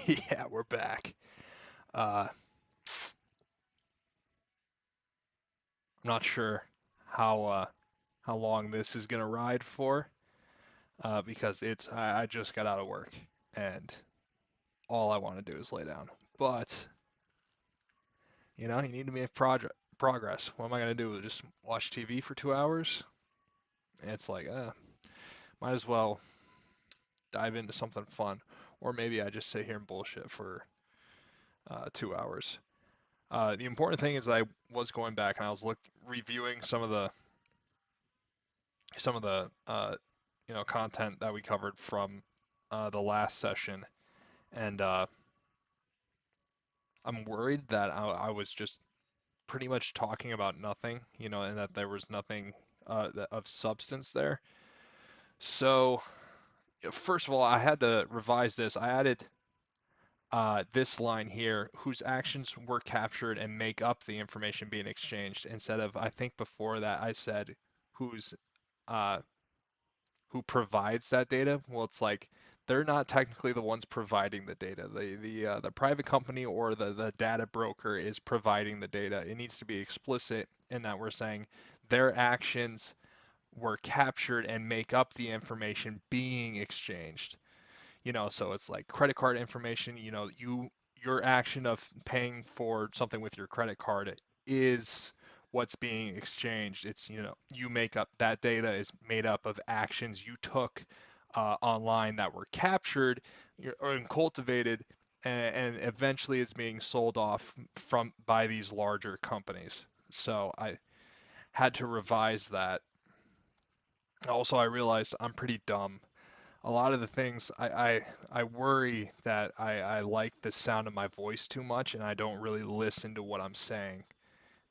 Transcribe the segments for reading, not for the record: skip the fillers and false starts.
Yeah, we're back. I'm not sure how long this is gonna ride for, because I just got out of work and all I want to do is lay down. But you need to make progress. What am I gonna do? Just watch TV for 2 hours? It's like, might as well dive into something fun, or maybe I just sit here and bullshit for 2 hours. The important thing is I was going back and I was reviewing some of the content that we covered from the last session, and I'm worried that I was just pretty much talking about nothing, and that there was nothing of substance there. So, first of all, I had to revise this. I added this line here, whose actions were captured and make up the information being exchanged, instead of, I think before that I said who's uh, who provides that data. Well, it's like they're not technically the ones providing the data. The private company or the data broker is providing the data. It needs to be explicit in that we're saying their actions were captured and make up the information being exchanged. So it's like credit card information. Your action of paying for something with your credit card is what's being exchanged. It's, you make up that data is made up of actions you took online that were captured and cultivated, and eventually it's being sold off from by these larger companies. So I had to revise that. Also, I realized I'm pretty dumb. A lot of the things I worry that I like the sound of my voice too much and I don't really listen to what I'm saying,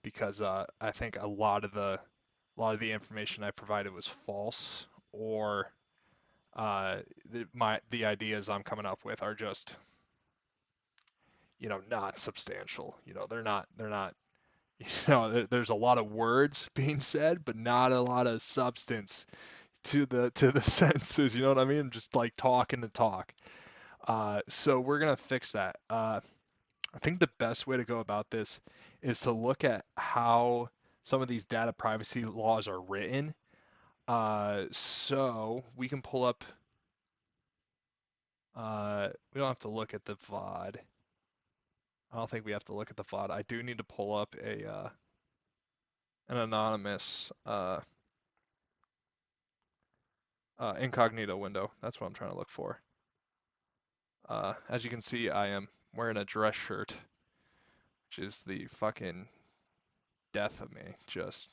because I think a lot of the information I provided was false, or the ideas I'm coming up with are just not substantial. They're not there's a lot of words being said, but not a lot of substance to the sentences. You know what I mean? Just like talking to talk. So we're gonna fix that. I think the best way to go about this is to look at how some of these data privacy laws are written. So we can pull up. We don't have to look at the VOD. I don't think we have to look at the VOD. I do need to pull up an anonymous incognito window. That's what I'm trying to look for. As you can see, I am wearing a dress shirt, which is the fucking death of me. Just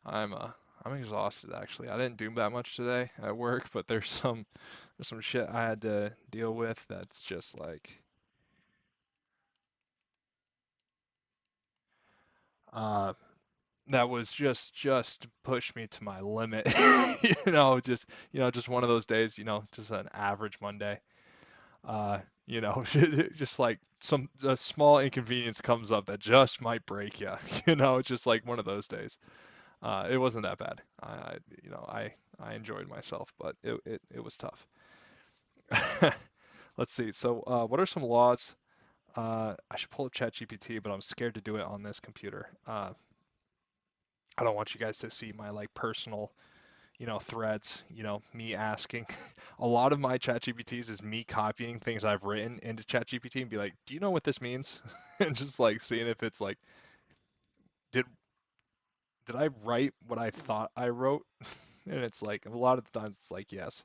I'm uh I'm exhausted actually. I didn't do that much today at work, but there's some shit I had to deal with that's just like uh that was just pushed me to my limit. Just one of those days, just an average Monday. Uh, just like a small inconvenience comes up that just might break you. Just like one of those days. It wasn't that bad. I enjoyed myself, but it was tough. Let's see. So, what are some laws? I should pull up ChatGPT, but I'm scared to do it on this computer. I don't want you guys to see my like personal, threads. Me asking. A lot of my ChatGPTs is me copying things I've written into ChatGPT and be like, "Do you know what this means?" And just like seeing if it's like, did did I write what I thought I wrote? And it's like a lot of the times it's like, yes.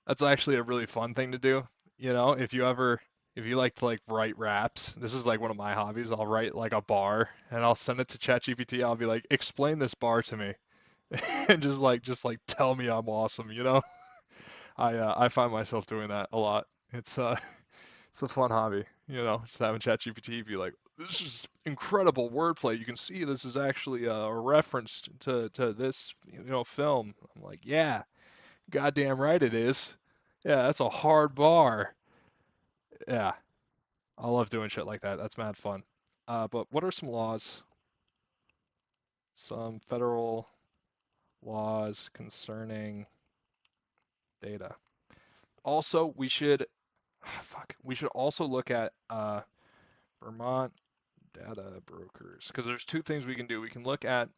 That's actually a really fun thing to do. If you like to like write raps, this is like one of my hobbies. I'll write like a bar and I'll send it to ChatGPT. I'll be like, explain this bar to me, and just like tell me I'm awesome. I find myself doing that a lot. It's a fun hobby. Just having ChatGPT be like, this is incredible wordplay. You can see this is actually a reference to this film. I'm like, yeah, goddamn right it is. Yeah, that's a hard bar. Yeah, I love doing shit like that. That's mad fun. But what are some laws? Some federal laws concerning data. Also, we should Fuck. We should also look at Vermont data brokers because there's two things we can do. We can look at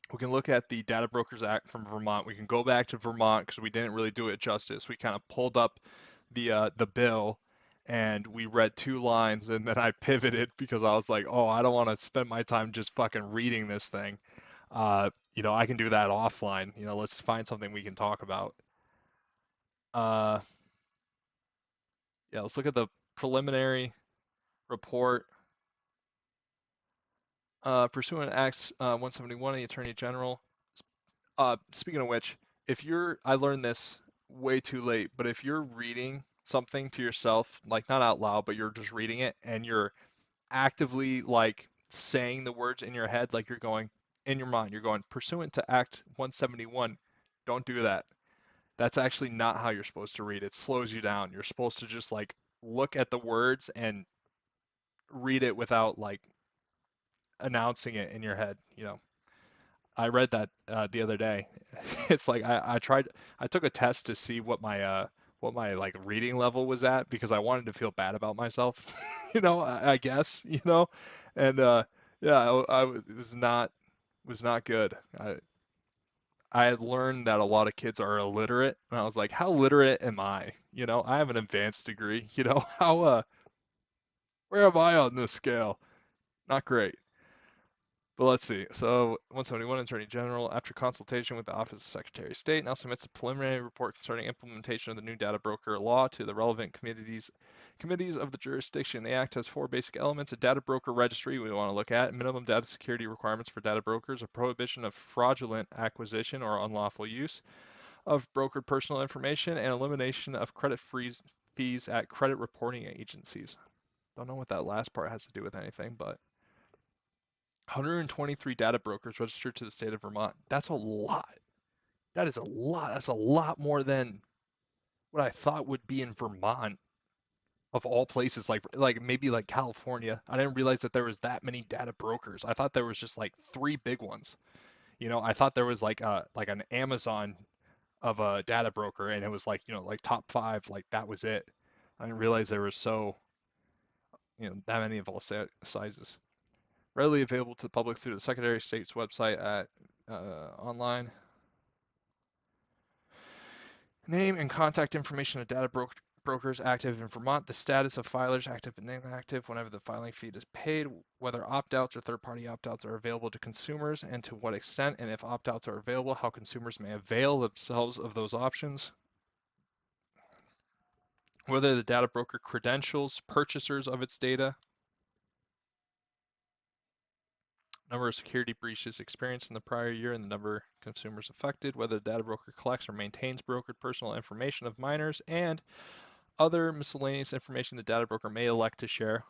the Data Brokers Act from Vermont. We can go back to Vermont because we didn't really do it justice. We kind of pulled up the bill and we read two lines and then I pivoted because I was like, oh, I don't want to spend my time just fucking reading this thing. I can do that offline. Let's find something we can talk about. Uh, yeah, let's look at the preliminary report. Pursuant to Acts 171 of the Attorney General. Speaking of which, I learned this way too late, but if you're reading something to yourself, like not out loud, but you're just reading it and you're actively like saying the words in your head, like you're going in your mind, you're going pursuant to Act 171, don't do that. That's actually not how you're supposed to read. It slows you down. You're supposed to just like look at the words and read it without like announcing it in your head. I read that the other day. It's like I took a test to see what my like reading level was at because I wanted to feel bad about myself, I guess, and yeah, it was not good. I had learned that a lot of kids are illiterate, and I was like, how literate am I? I have an advanced degree. How where am I on this scale? Not great. But let's see. So 171 Attorney General, after consultation with the Office of Secretary of State, now submits a preliminary report concerning implementation of the new data broker law to the relevant committees of the jurisdiction. The act has four basic elements: a data broker registry we want to look at, minimum data security requirements for data brokers, a prohibition of fraudulent acquisition or unlawful use of brokered personal information, and elimination of credit fees at credit reporting agencies. Don't know what that last part has to do with anything, but 123 data brokers registered to the state of Vermont. That's a lot. That is a lot. That's a lot more than what I thought would be in Vermont of all places, like maybe like California. I didn't realize that there was that many data brokers. I thought there was just like three big ones. I thought there was like an Amazon of a data broker and it was like, like top 5, like that was it. I didn't realize there were that many of all sizes. Readily available to the public through the Secretary of State's website at online. Name and contact information of data brokers active in Vermont, the status of filers active and inactive whenever the filing fee is paid, whether opt-outs or third-party opt-outs are available to consumers and to what extent, and if opt-outs are available, how consumers may avail themselves of those options, whether the data broker credentials purchasers of its data, number of security breaches experienced in the prior year and the number of consumers affected, whether the data broker collects or maintains brokered personal information of minors, and other miscellaneous information the data broker may elect to share.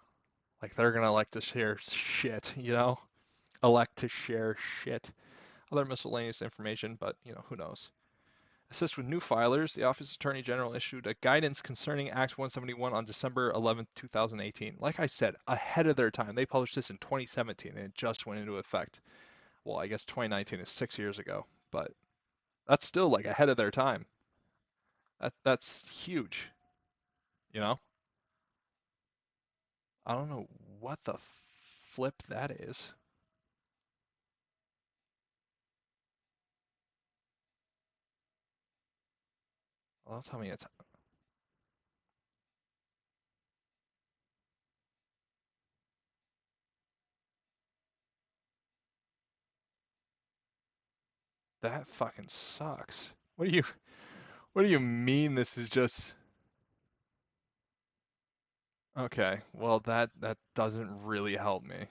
Like they're going to elect to share shit, elect to share shit. Other miscellaneous information, but, who knows. Assist with new filers, the Office of Attorney General issued a guidance concerning Act 171 on December 11th, 2018. Like I said, ahead of their time. They published this in 2017 and it just went into effect. Well, I guess 2019 is 6 years ago, but that's still like ahead of their time. That's huge, you know? I don't know what the flip that is. Well, tell me it's that fucking sucks. What do you mean this is just okay? Well, that doesn't really help me.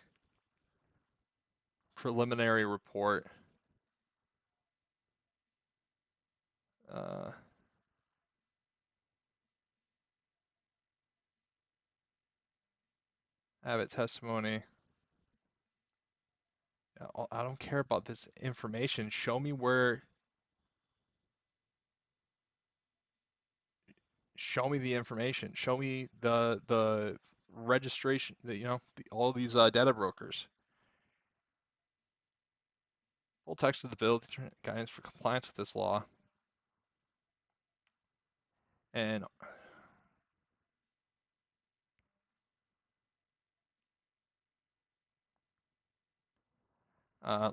Preliminary report. Uh, Abbott testimony. I don't care about this information. Show me where. Show me the information. Show me the registration. All these data brokers. Full text of the bill, guidance for compliance with this law, and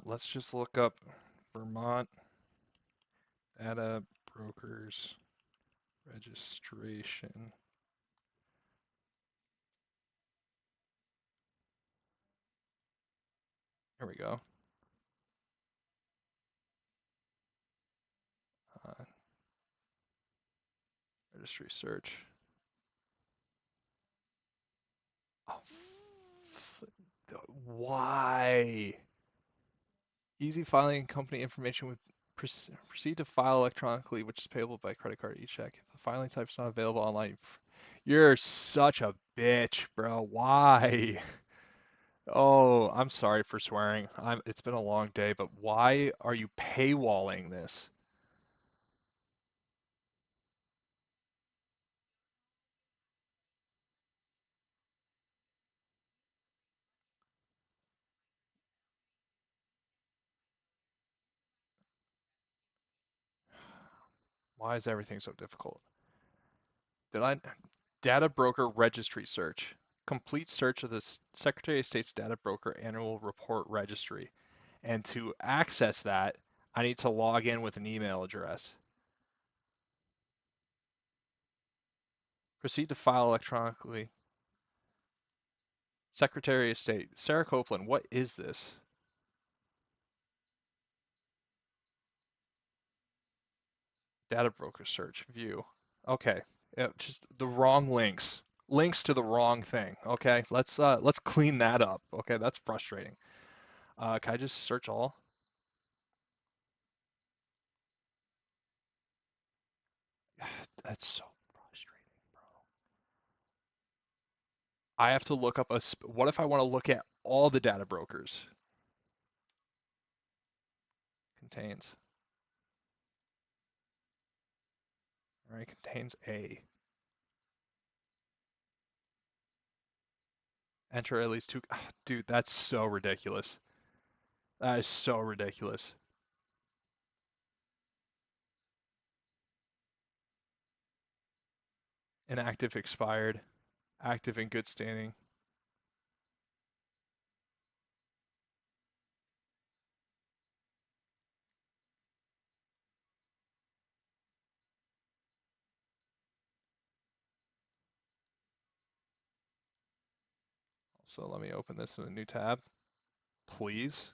Let's just look up Vermont Data Brokers Registration. Here we go. Uh, Registry search. Oh, why? Easy filing company information with proceed to file electronically, which is payable by credit card e-check. If the filing type's not available online, you're such a bitch, bro. Why? Oh, I'm sorry for swearing. It's been a long day, but why are you paywalling this? Why is everything so difficult? Did I Data broker registry search. Complete search of the Secretary of State's data broker annual report registry. And to access that, I need to log in with an email address. Proceed to file electronically. Secretary of State. Sarah Copeland, what is this? Data broker search. View. Okay. Just the wrong links. Links to the wrong thing. Okay. Let's clean that up. Okay, that's frustrating. Can I just search all? That's so frustrating. I have to look up what if I want to look at all the data brokers? Contains. All right, contains a. Enter at least two. Dude, that's so ridiculous. That is so ridiculous. Inactive expired. Active in good standing. So let me open this in a new tab, please.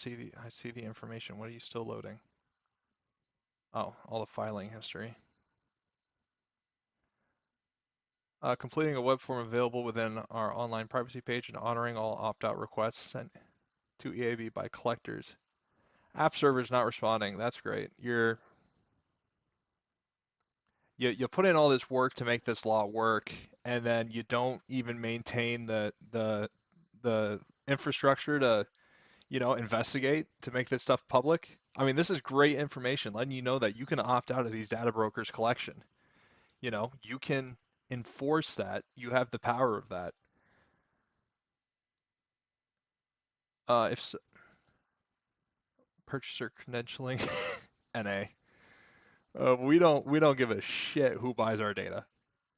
I see the information. What are you still loading? Oh, all the filing history. Completing a web form available within our online privacy page and honoring all opt-out requests sent to EAB by collectors. App server's not responding. That's great. You put in all this work to make this law work, and then you don't even maintain the infrastructure to, investigate to make this stuff public. I mean, this is great information, letting you know that you can opt out of these data brokers collection. You can enforce that. You have the power of that. If purchaser credentialing, NA. We don't give a shit who buys our data.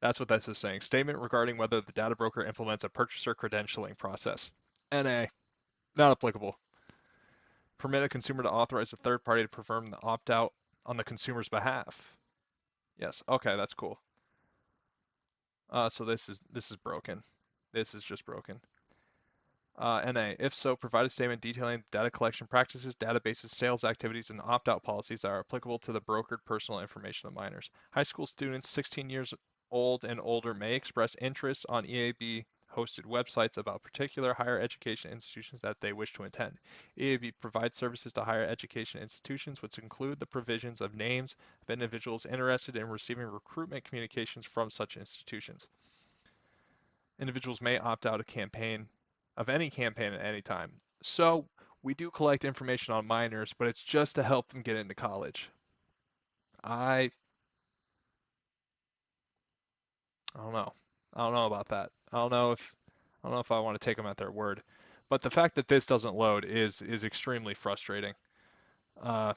That's what this is saying. Statement regarding whether the data broker implements a purchaser credentialing process. NA. Not applicable. Permit a consumer to authorize a third party to perform the opt out on the consumer's behalf. Yes. Okay, that's cool. So this is broken. This is just broken. NA. If so, provide a statement detailing data collection practices, databases, sales activities, and opt-out policies that are applicable to the brokered personal information of minors. High school students 16 years old and older may express interest on EAB hosted websites about particular higher education institutions that they wish to attend. EAB provides services to higher education institutions, which include the provisions of names of individuals interested in receiving recruitment communications from such institutions. Individuals may opt out of any campaign at any time. So we do collect information on minors, but it's just to help them get into college. I I don't know. I don't know about that. I don't know I don't know if I want to take them at their word. But the fact that this doesn't load is extremely frustrating. Uh,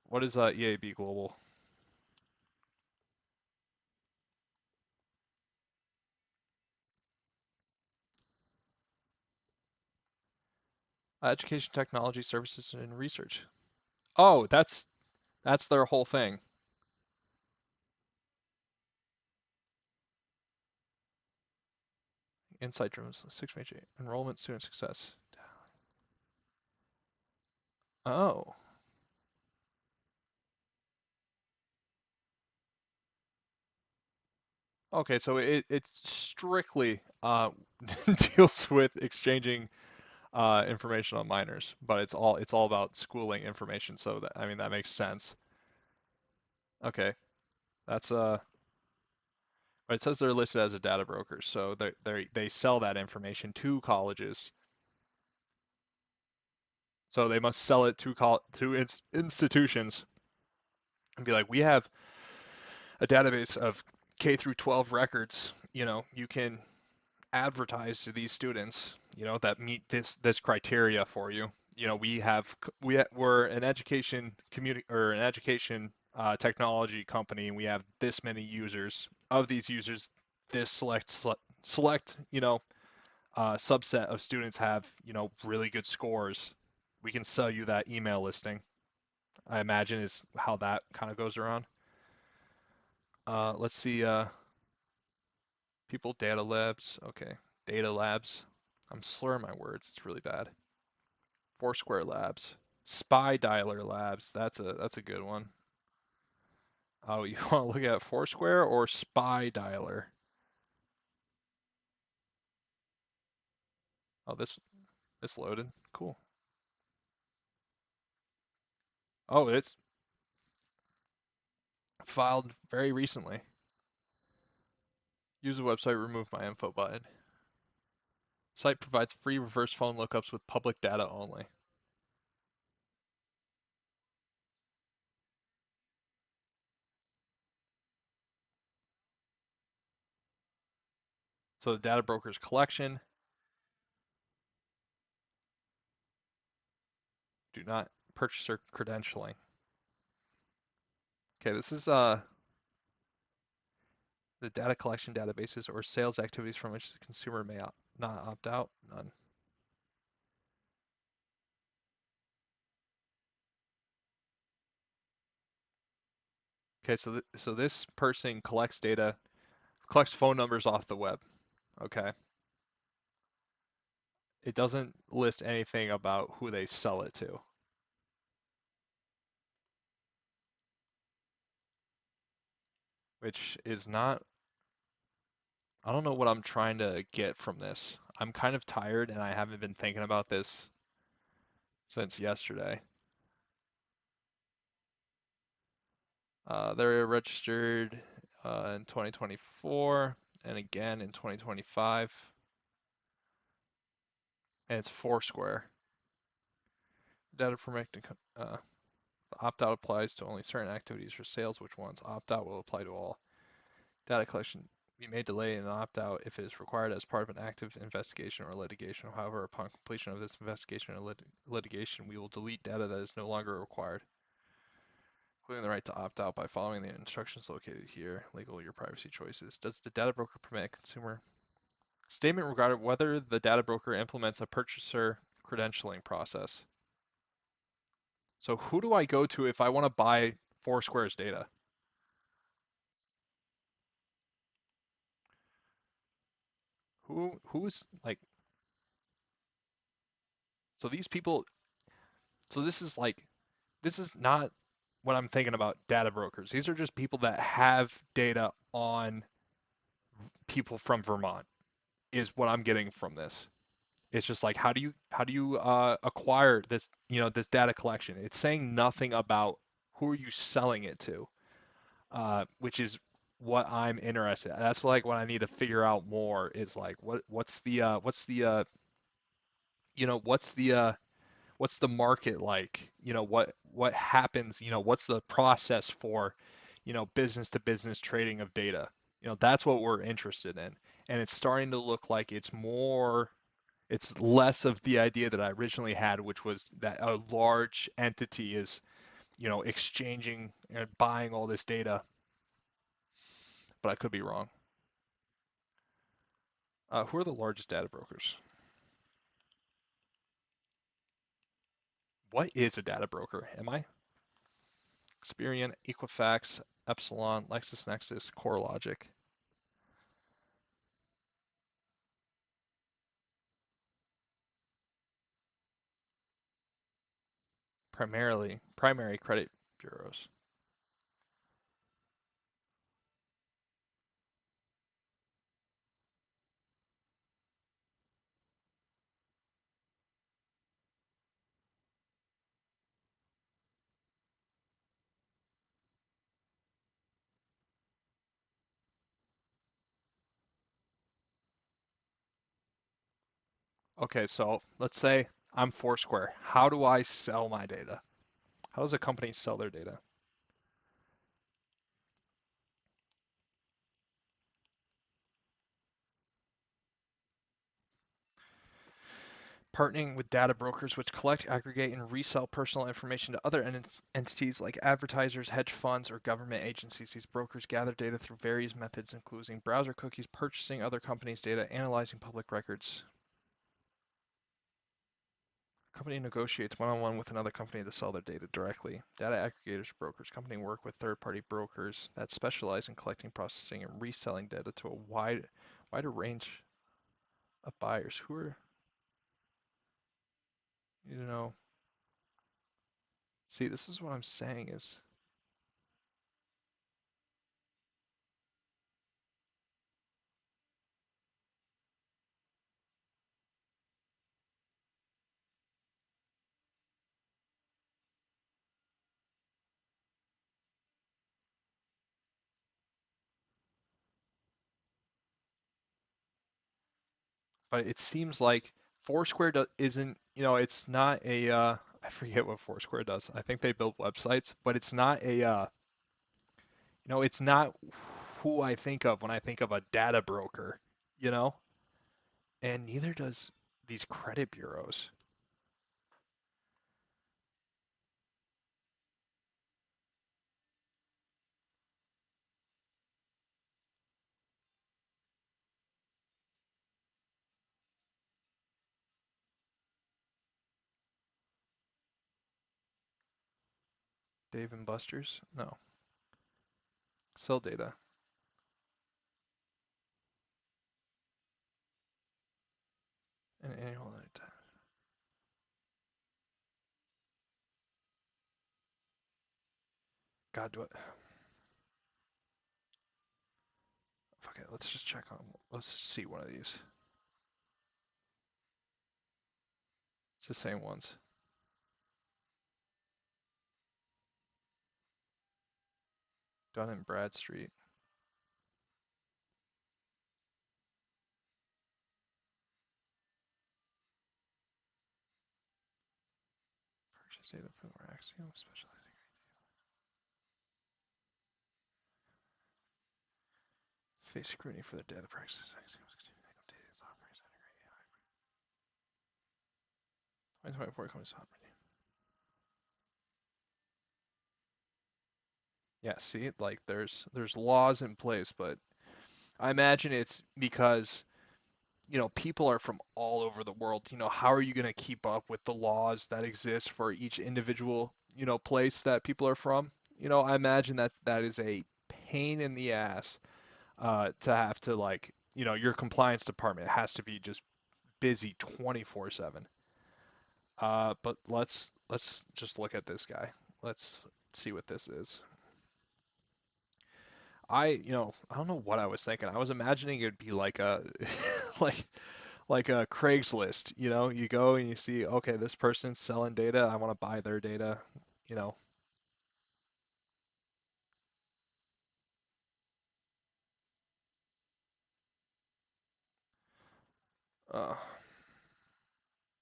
what is EAB Global? Education Technology Services and Research. Oh, that's their whole thing. Insight rooms, 6 major enrollment, student success. Oh, okay. So it's strictly deals with exchanging information on minors, but it's all about schooling information. So that I mean that makes sense. Okay, that's but it says they're listed as a data broker, so they sell that information to colleges. So they must sell it to institutions and be like, we have a database of K through 12 records. You can advertise to these students, that meet this criteria for you. We're an education community or an education technology company, and we have this many users. Of these users, this select subset of students have really good scores. We can sell you that email listing. I imagine is how that kind of goes around. Let's see. People data labs. Okay, data labs. I'm slurring my words. It's really bad. Foursquare Labs, Spy Dialer Labs. That's a good one. Oh, you want to look at Foursquare or Spy Dialer? Oh, this loaded. Cool. Oh, it's filed very recently. Use the website, remove my info button. Site provides free reverse phone lookups with public data only. So the data broker's collection. Do not purchaser credentialing. Okay, this is the data collection databases or sales activities from which the consumer may not opt out. None. Okay, so this person collects phone numbers off the web. Okay, it doesn't list anything about who they sell it to, which is not. I don't know what I'm trying to get from this. I'm kind of tired and I haven't been thinking about this since yesterday. They're registered in 2024 and again in 2025, and it's Foursquare. Data from opt-out applies to only certain activities for sales, which ones opt-out will apply to all. Data collection we may delay an opt-out if it is required as part of an active investigation or litigation. However, upon completion of this investigation or litigation, we will delete data that is no longer required, including the right to opt out by following the instructions located here. Legal your privacy choices. Does the data broker permit consumer statement regarding whether the data broker implements a purchaser credentialing process? So who do I go to if I want to buy Foursquare's data? Who's like so these people so this is not what I'm thinking about data brokers. These are just people that have data on people from Vermont is what I'm getting from this. It's just like how do you acquire this data collection? It's saying nothing about who are you selling it to, which is what I'm interested in. That's like what I need to figure out more is like what's the market like? What happens? What's the process for business to business trading of data? That's what we're interested in. And it's starting to look like it's less of the idea that I originally had, which was that a large entity is, exchanging and buying all this data, but I could be wrong. Who are the largest data brokers? What is a data broker? Am I? Experian, Equifax, Epsilon, LexisNexis, CoreLogic. Primary credit bureaus. Okay, so let's say I'm Foursquare. How do I sell my data? How does a company sell their data? Partnering with data brokers which collect, aggregate, and resell personal information to other entities like advertisers, hedge funds, or government agencies. These brokers gather data through various methods, including browser cookies, purchasing other companies' data, analyzing public records. Company negotiates one-on-one with another company to sell their data directly. Data aggregators, brokers. Company work with third-party brokers that specialize in collecting, processing, and reselling data to a wider range of buyers. Who are, you know, see, this is what I'm saying is but it seems like Foursquare isn't, it's not a, I forget what Foursquare does. I think they build websites, but it's not a, it's not who I think of when I think of a data broker, you know? And neither does these credit bureaus. Dave and Buster's? No. Sell data. And annual. God, do it. Okay, let's just check on. Let's see one of these. It's the same ones. Dun and Bradstreet. Purchase data for Axiom specializing. Face scrutiny for the data practices. Axiom's continuing updated software. 2024 comes operating. Yeah, see, like there's laws in place, but I imagine it's because people are from all over the world. How are you going to keep up with the laws that exist for each individual, place that people are from? I imagine that is a pain in the ass to have to like, your compliance department has to be just busy 24/7. But let's just look at this guy. Let's see what this is. I don't know what I was thinking. I was imagining it'd be like a like like a Craigslist, you go and you see, okay, this person's selling data, I want to buy their data, you know. Uh,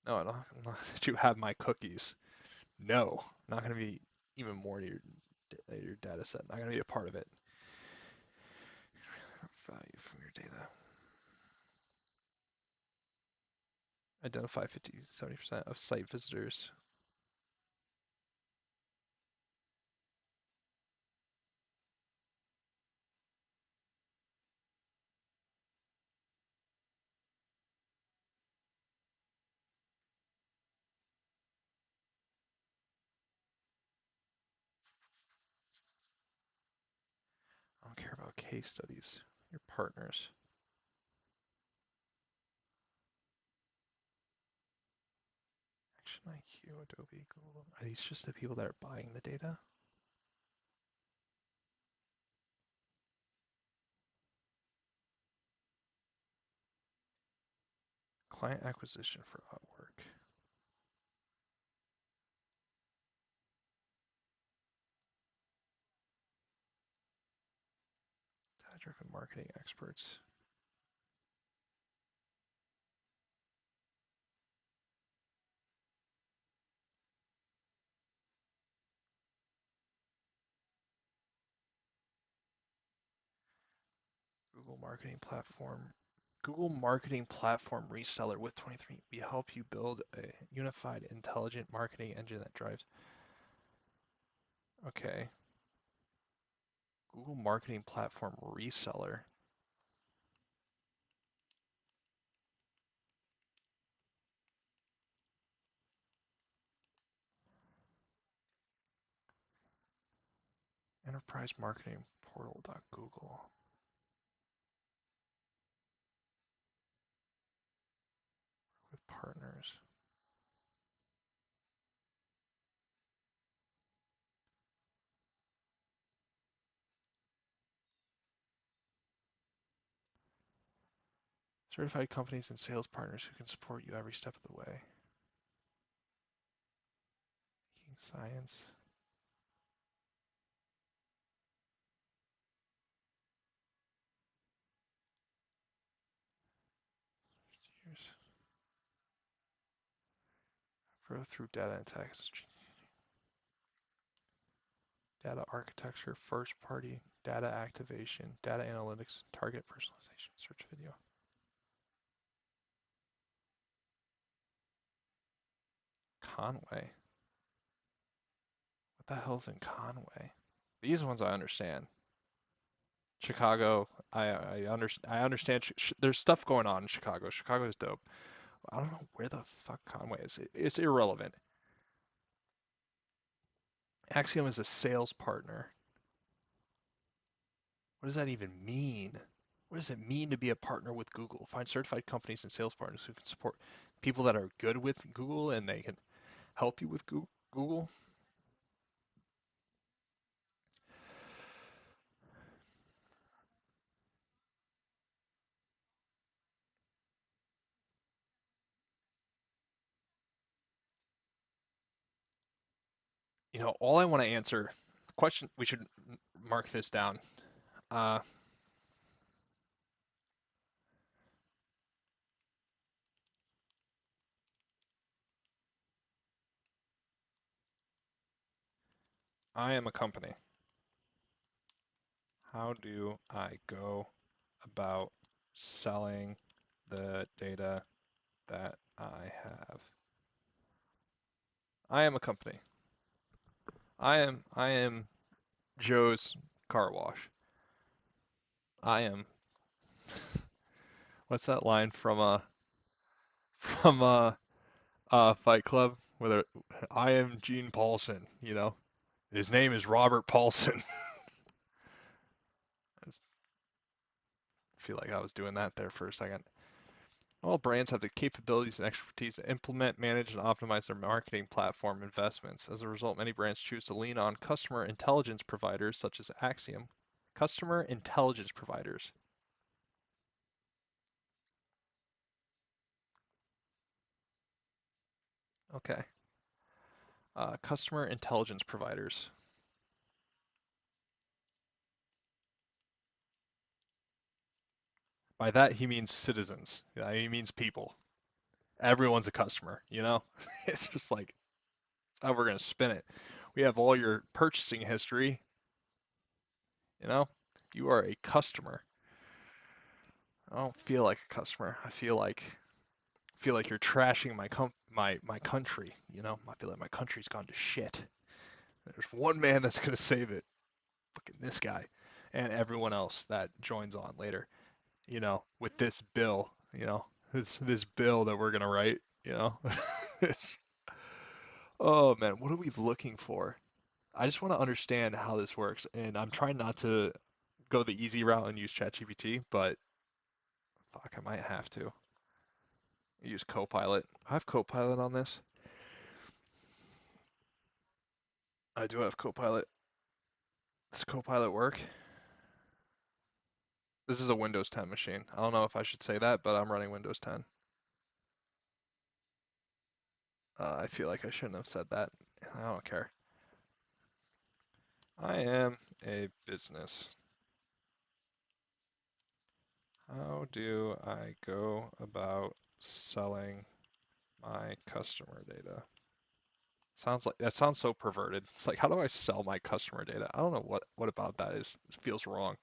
no, I'm not let you have my cookies. No, I'm not going to be even more to your data set. Not going to be a part of it. value from your data. Identify 50-70% of site visitors. I don't care about case studies. Your partners. Action IQ, Adobe, Google. Are these just the people that are buying the data? Client acquisition for Upwork. Data-driven marketing experts. Google Marketing Platform. Google Marketing Platform reseller with 23. We help you build a unified, intelligent marketing engine that drives. Okay. Google Marketing Platform reseller. Enterprise Marketing Portal.google. With partners. Certified companies and sales partners who can support you every step of the way. Making science. Growth through data and text. Data architecture, first party, data activation, data analytics, target personalization, search video. Conway. What the hell's in Conway? These ones I understand. Chicago, I understand. There's stuff going on in Chicago. Chicago is dope. I don't know where the fuck Conway is. It's irrelevant. Axiom is a sales partner. What does that even mean? What does it mean to be a partner with Google? Find certified companies and sales partners who can support people that are good with Google and they can help you with Google. You know, all I want to answer, question, we should mark this down. Uh, I am a company. How do I go about selling the data that I have? I am a company. I am Joe's car wash. I am what's that line from Fight Club where I am Gene Paulson, you know. His name is Robert Paulson. I just feel like I was doing that there for a second. All brands have the capabilities and expertise to implement, manage, and optimize their marketing platform investments. As a result, many brands choose to lean on customer intelligence providers such as Axiom. Customer intelligence providers. Okay. Customer intelligence providers. By that, he means citizens. Yeah, he means people. Everyone's a customer, you know? It's just like, that's how we're going to spin it. We have all your purchasing history, you know? You are a customer. I don't feel like a customer. I feel like you're trashing my country. I feel like my country's gone to shit. There's one man that's gonna save it. Fucking this guy, and everyone else that joins on later. With this bill. This bill that we're gonna write. It's, oh man, what are we looking for? I just want to understand how this works, and I'm trying not to go the easy route and use ChatGPT, but fuck, I might have to use Copilot. I have Copilot on this. I do have Copilot. Does Copilot work? This is a Windows 10 machine. I don't know if I should say that, but I'm running Windows 10. I feel like I shouldn't have said that. I don't care. I am a business. How do I go about selling my customer data? That sounds so perverted. It's like, how do I sell my customer data? I don't know what about that is feels wrong.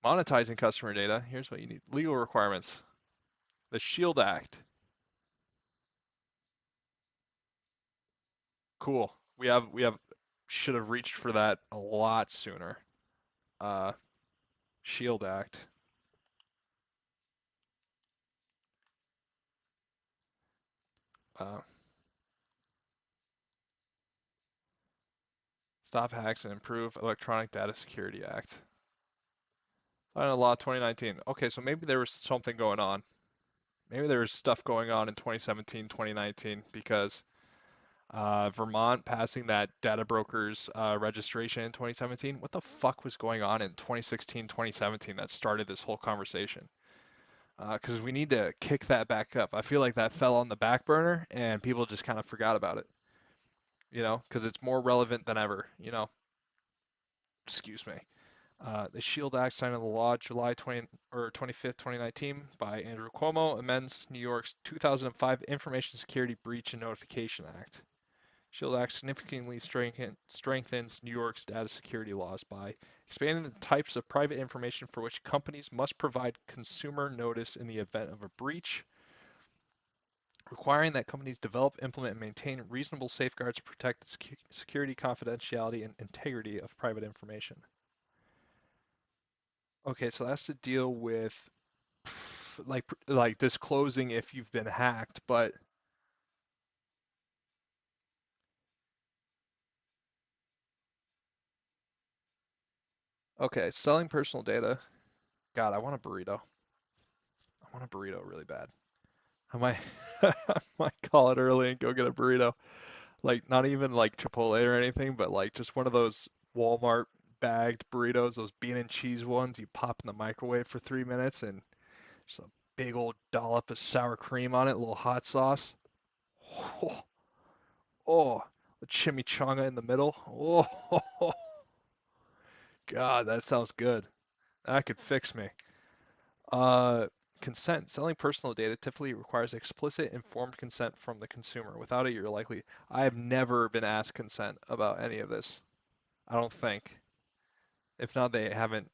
Monetizing customer data. Here's what you need. Legal requirements. The Shield Act. Cool. We have should have reached for that a lot sooner. Uh, Shield Act. Uh, Stop Hacks and Improve Electronic Data Security Act. Signed into law 2019. Okay, so maybe there was something going on. Maybe there was stuff going on in 2017, 2019 because Vermont passing that data brokers registration in 2017. What the fuck was going on in 2016, 2017 that started this whole conversation? Because we need to kick that back up. I feel like that fell on the back burner and people just kind of forgot about it, because it's more relevant than ever, Excuse me. The Shield Act signed into law July 20 or 25th, 2019 by Andrew Cuomo amends New York's 2005 Information Security Breach and Notification Act. Shield Act significantly strengthens New York's data security laws by expanding the types of private information for which companies must provide consumer notice in the event of a breach, requiring that companies develop, implement, and maintain reasonable safeguards to protect the security, confidentiality, and integrity of private information. Okay, so that's to deal with like disclosing if you've been hacked, but okay, selling personal data. God, I want a burrito. I want a burrito really bad. I might I might call it early and go get a burrito. Like not even like Chipotle or anything, but like just one of those Walmart bagged burritos, those bean and cheese ones you pop in the microwave for 3 minutes and just a big old dollop of sour cream on it, a little hot sauce. Oh, oh, a chimichanga in the middle. Oh, God, that sounds good. That could fix me. Uh, Consent. Selling personal data typically requires explicit informed consent from the consumer. Without it, you're likely. I have never been asked consent about any of this. I don't think. If not, they haven't.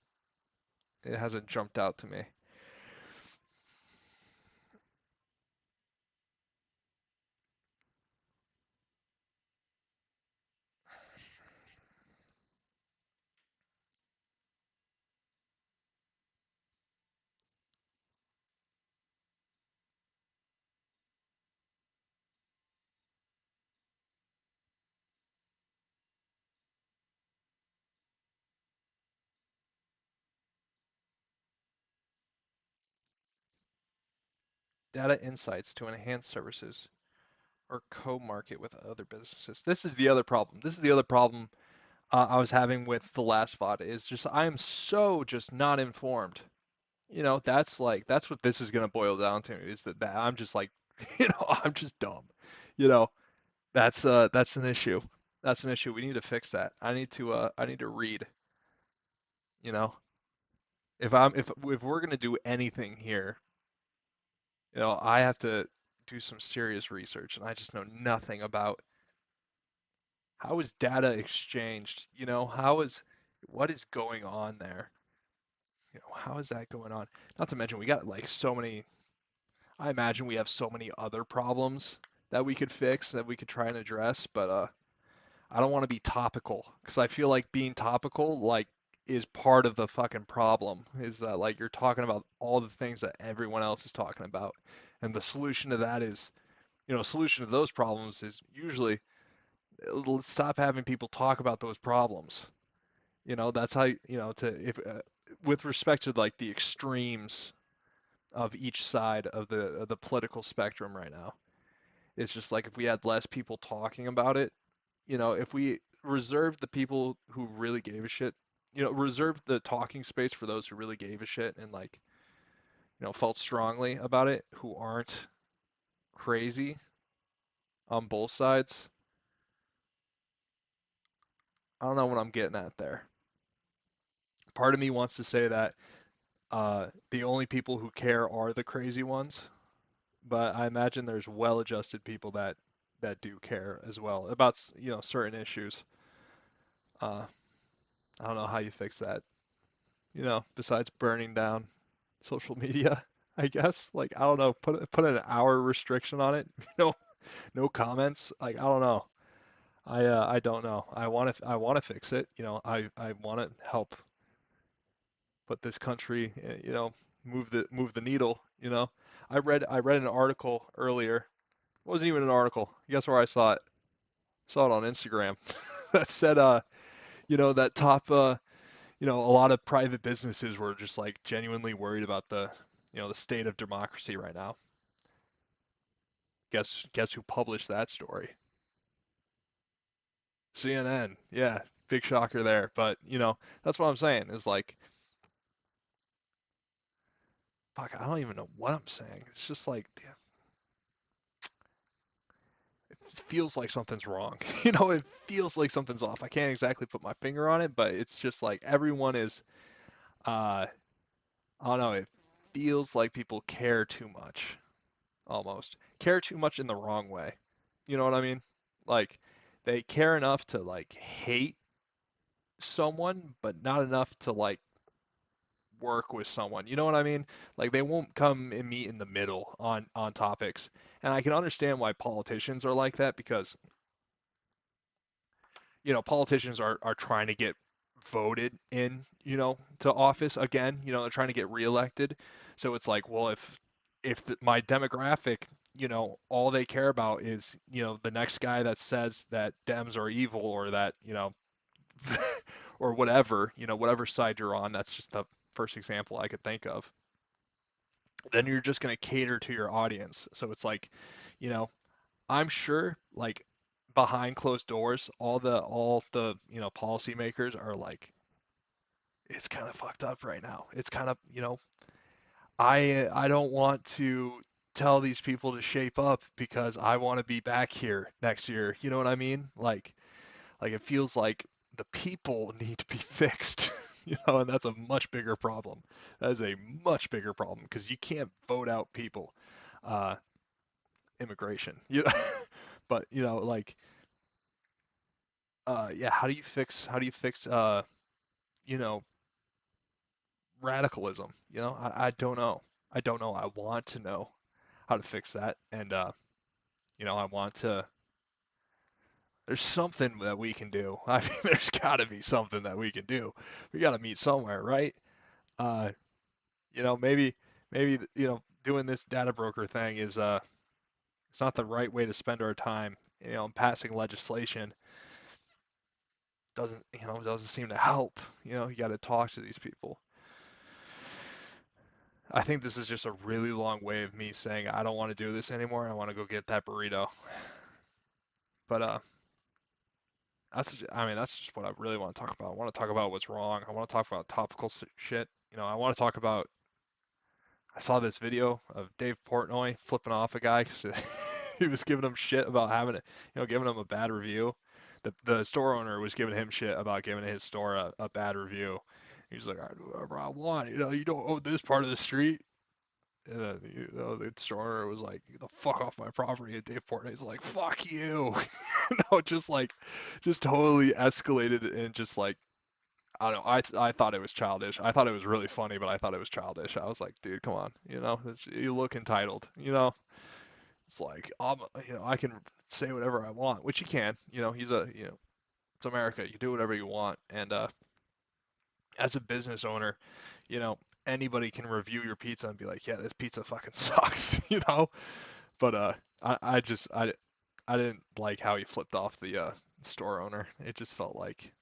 It hasn't jumped out to me. Data insights to enhance services or co-market with other businesses. This is the other problem. This is the other problem I was having with the last VOD is just I am so just not informed. That's what this is gonna boil down to is that I'm just like, I'm just dumb. You know, that's an issue. That's an issue. We need to fix that. I need to read, you know. If we're gonna do anything here, I have to do some serious research and I just know nothing about how is data exchanged, how is What is going on there? How is that going on? Not to mention we got like so many. I imagine we have so many other problems that we could fix that we could try and address, but I don't want to be topical because I feel like being topical like is part of the fucking problem. Is that like you're talking about all the things that everyone else is talking about, and the solution to that is, solution to those problems is usually let's stop having people talk about those problems. That's how to if with respect to like the extremes of each side of the political spectrum right now. It's just like if we had less people talking about it, if we reserved the people who really gave a shit, reserved the talking space for those who really gave a shit and like, felt strongly about it, who aren't crazy on both sides. I don't know what I'm getting at there. Part of me wants to say that the only people who care are the crazy ones, but I imagine there's well-adjusted people that do care as well about certain issues. Uh, I don't know how you fix that. Besides burning down social media, I guess. Like I don't know, put an hour restriction on it. No comments. Like I don't know. I don't know. I want to fix it. I want to help put this country, move the needle. I read an article earlier. It wasn't even an article. Guess where I saw it? Saw it on Instagram. That said, that top, a lot of private businesses were just like genuinely worried about the state of democracy right now. Guess who published that story? CNN. Yeah, big shocker there. But that's what I'm saying is like, fuck, I don't even know what I'm saying. It's just like, damn, it feels like something's wrong. It feels like something's off. I can't exactly put my finger on it, but it's just like everyone is, I don't know. It feels like people care too much, almost care too much in the wrong way. You know what I mean? Like they care enough to like hate someone, but not enough to like work with someone. You know what I mean? Like they won't come and meet in the middle on topics. And I can understand why politicians are like that because politicians are trying to get voted in, to office again. They're trying to get reelected. So it's like, well, if my demographic, all they care about is, the next guy that says that Dems are evil or that, or whatever, whatever side you're on. That's just the first example I could think of. Then you're just going to cater to your audience. So it's like, you know, I'm sure like behind closed doors, all the policymakers are like, it's kind of fucked up right now. It's kind of, I don't want to tell these people to shape up because I want to be back here next year. You know what I mean? Like it feels like the people need to be fixed, and that's a much bigger problem. That is a much bigger problem because you can't vote out people. Uh, Immigration, but like, yeah, how do you fix, you know, radicalism? I don't know. I don't know. I want to know how to fix that, and I want to. There's something that we can do. I mean, there's got to be something that we can do. We got to meet somewhere, right? Uh, maybe doing this data broker thing is it's not the right way to spend our time. Passing legislation doesn't seem to help. You got to talk to these people. I think this is just a really long way of me saying I don't want to do this anymore. I want to go get that burrito. But that's just what I really want to talk about. I want to talk about what's wrong. I want to talk about topical shit. I want to talk about. I saw this video of Dave Portnoy flipping off a guy 'cause he was giving him shit about having it, giving him a bad review. The store owner was giving him shit about giving his store a bad review. He's like, I do whatever I want. You don't own this part of the street. And then, the store owner was like, "Get the fuck off my property." And Dave Portnoy's like, "Fuck you." Just totally escalated and just like I don't know. I thought it was childish. I thought it was really funny, but I thought it was childish. I was like, dude, come on. You look entitled. It's like I can say whatever I want, which he can. It's America. You do whatever you want. And as a business owner, you know, anybody can review your pizza and be like, yeah, this pizza fucking sucks. But I didn't like how he flipped off the store owner. It just felt like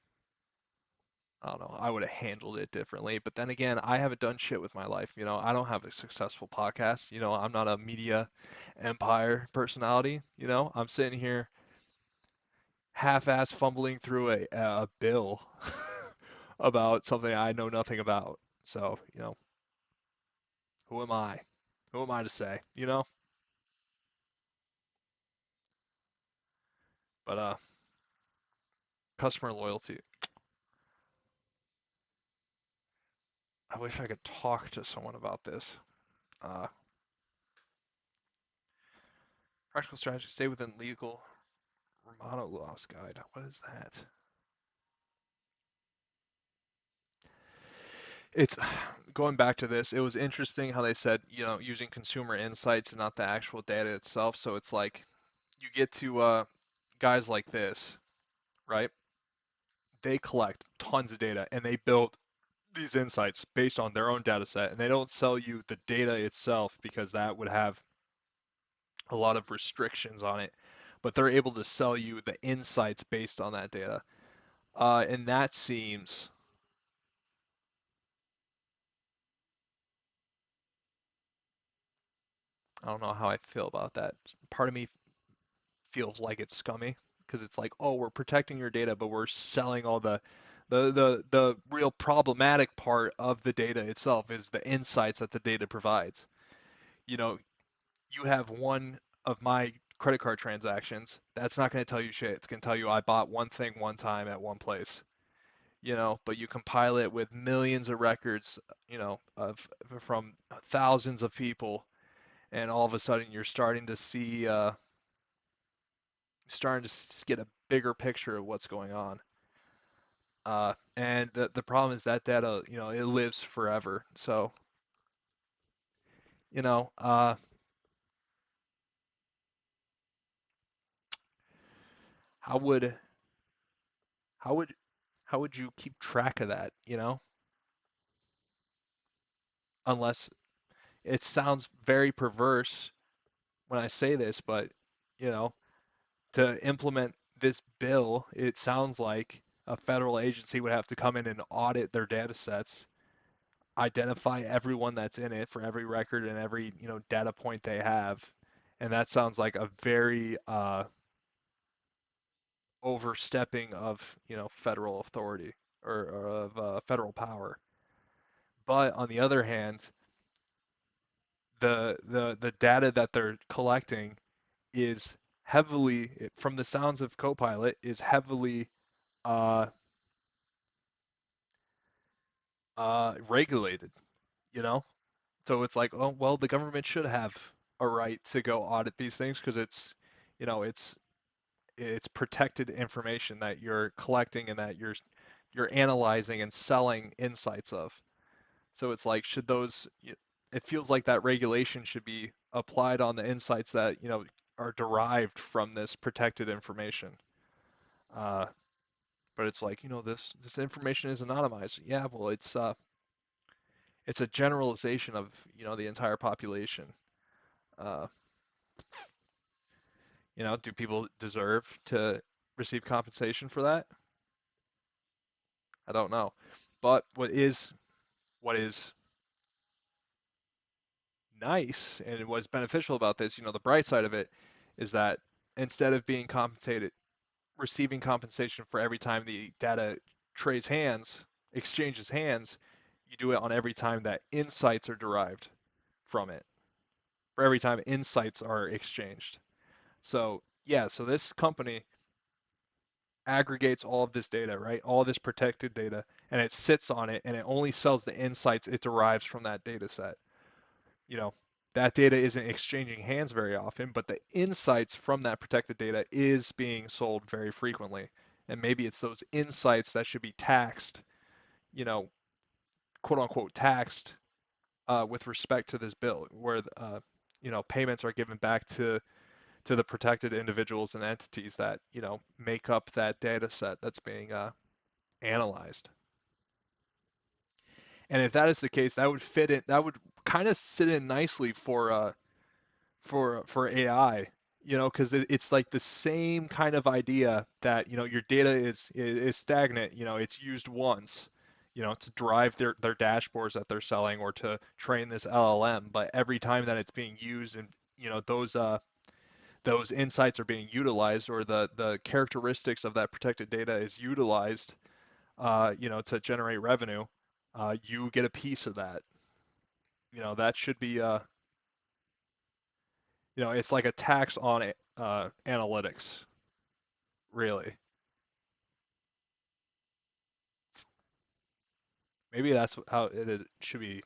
I don't know. I would have handled it differently. But then again, I haven't done shit with my life. I don't have a successful podcast. I'm not a media empire personality. I'm sitting here half-ass fumbling through a bill about something I know nothing about. So, who am I? Who am I to say? But customer loyalty. I wish I could talk to someone about this. Uh, practical strategy. Stay within legal Romano laws guide. What is that? It's going back to this. It was interesting how they said, using consumer insights and not the actual data itself. So it's like you get to guys like this, right? They collect tons of data and they build these insights based on their own data set, and they don't sell you the data itself because that would have a lot of restrictions on it, but they're able to sell you the insights based on that data. And that seems, I don't know how I feel about that. Part of me feels like it's scummy because it's like, oh, we're protecting your data, but we're selling all the real problematic part of the data itself is the insights that the data provides. You know, you have one of my credit card transactions. That's not going to tell you shit. It's going to tell you I bought one thing one time at one place. But you compile it with millions of records, of from thousands of people, and all of a sudden you're starting to get a bigger picture of what's going on. And the problem is that data, it lives forever. So, you know, uh, how would how would how would you keep track of that? Unless it sounds very perverse when I say this, but you know, to implement this bill, it sounds like a federal agency would have to come in and audit their data sets, identify everyone that's in it for every record and every, data point they have. And that sounds like a very overstepping of, federal authority or of federal power. But on the other hand, the data that they're collecting is heavily, from the sounds of Copilot, is heavily uh, regulated, you know? So it's like, oh, well, the government should have a right to go audit these things because you know, it's protected information that you're collecting and that you're analyzing and selling insights of. So it's like, it feels like that regulation should be applied on the insights that, are derived from this protected information. Uh, but it's like, this information is anonymized. Yeah, well, it's a generalization of, the entire population. Uh, do people deserve to receive compensation for that? I don't know. But what is nice and what is beneficial about this, the bright side of it is that instead of being compensated, receiving compensation for every time the data trades hands, exchanges hands, you do it on every time that insights are derived from it, for every time insights are exchanged. So, yeah, so this company aggregates all of this data, right? All this protected data, and it sits on it and it only sells the insights it derives from that data set. You know, that data isn't exchanging hands very often, but the insights from that protected data is being sold very frequently. And maybe it's those insights that should be taxed you know, quote unquote taxed with respect to this bill, where payments are given back to the protected individuals and entities that make up that data set that's being analyzed. And if that is the case, that would fit in. That would kind of sit in nicely for AI, because it's like the same kind of idea that your data is stagnant. It's used once, to drive their dashboards that they're selling or to train this LLM. But every time that it's being used and those insights are being utilized or the characteristics of that protected data is utilized, to generate revenue, you get a piece of that. That should be it's like a tax on analytics, really. Maybe that's how it should be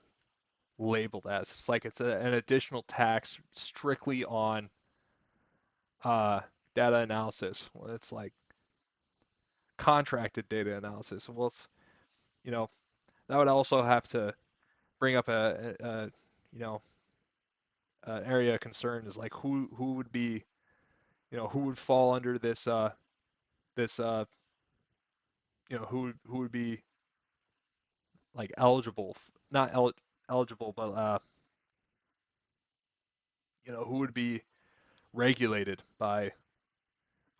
labeled as. It's like an additional tax strictly on uh, data analysis. Well, it's like contracted data analysis. Well, you know, that would also have to bring up a you know, an area of concern is like who would be, who would fall under this who would be like eligible, not eligible, but who would be regulated by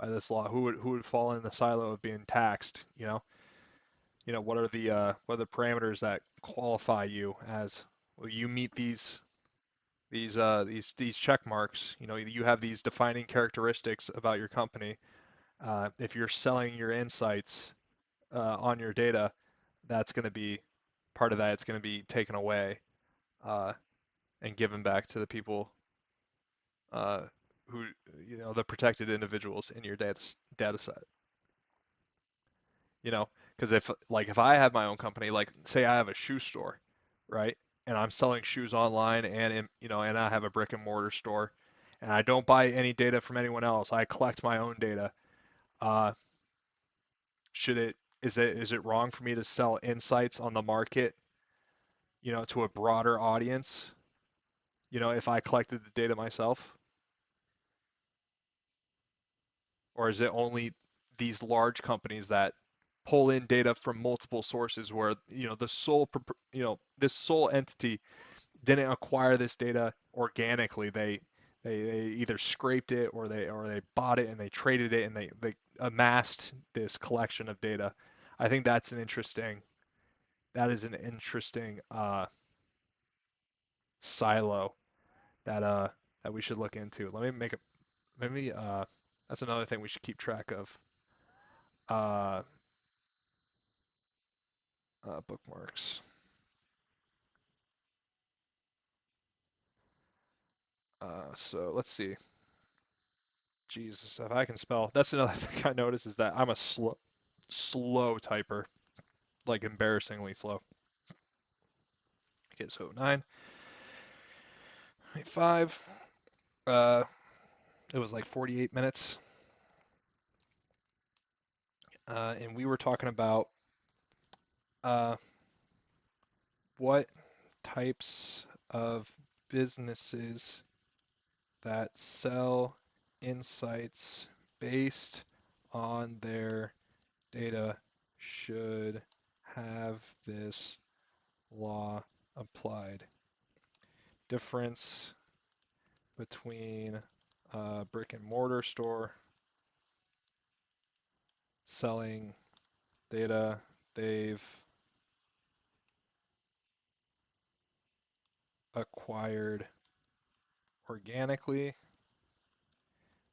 this law? Who would fall in the silo of being taxed? What are the parameters that qualify you as, well, you meet these check marks. You have these defining characteristics about your company. If you're selling your insights on your data, that's going to be part of that. It's going to be taken away uh, and given back to the people uh, who, the protected individuals in your data set. you know because if I have my own company, like say I have a shoe store, right, and I'm selling shoes online and I have a brick and mortar store, and I don't buy any data from anyone else, I collect my own data. uh should it is it wrong for me to sell insights on the market, to a broader audience, if I collected the data myself? Or is it only these large companies that pull in data from multiple sources where this sole entity didn't acquire this data organically? They either scraped it or they bought it and they traded it and they amassed this collection of data. I think that is an interesting silo that that we should look into. Let me make it. Maybe that's another thing we should keep track of. Uh, bookmarks. So let's see. Jesus, if I can spell. That's another thing I noticed is that I'm a slow typer, like embarrassingly slow. Okay, so 9:05. Uh, it was like 48 minutes, and we were talking about uh, what types of businesses that sell insights based on their data should have this law applied. Difference between a brick and mortar store selling data they've acquired organically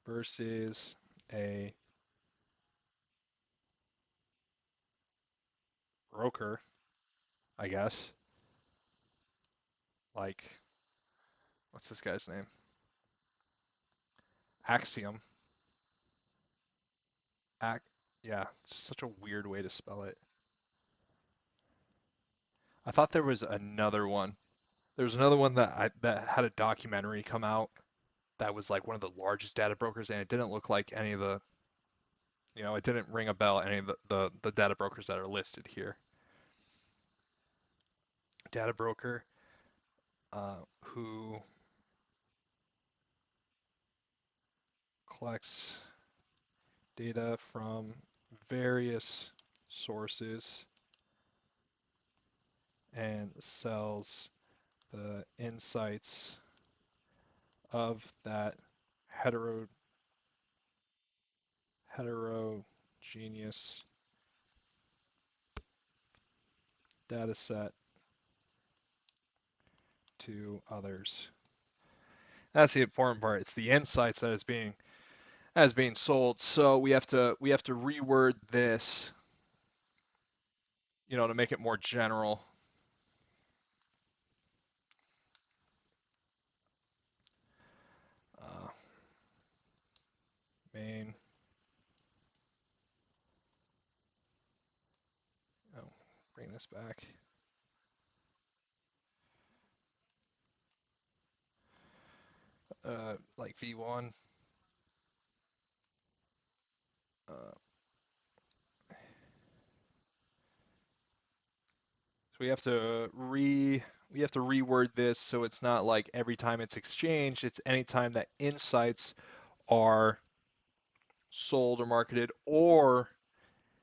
versus a broker, I guess. Like, what's this guy's name? Axiom. Ac- yeah, it's such a weird way to spell it. I thought there was another one. There was another one that had a documentary come out that was like one of the largest data brokers, and it didn't look like any of it didn't ring a bell any of the data brokers that are listed here. data broker who collects data from various sources and sells the insights of that hetero heterogeneous data set to others. That's the important part. It's the insights that is being sold. So we have to reword this, to make it more general. Uh, main. Oh, bring this back. Like V1. Uh, so we have to reword this so it's not like every time it's exchanged, it's anytime that insights are sold or marketed, or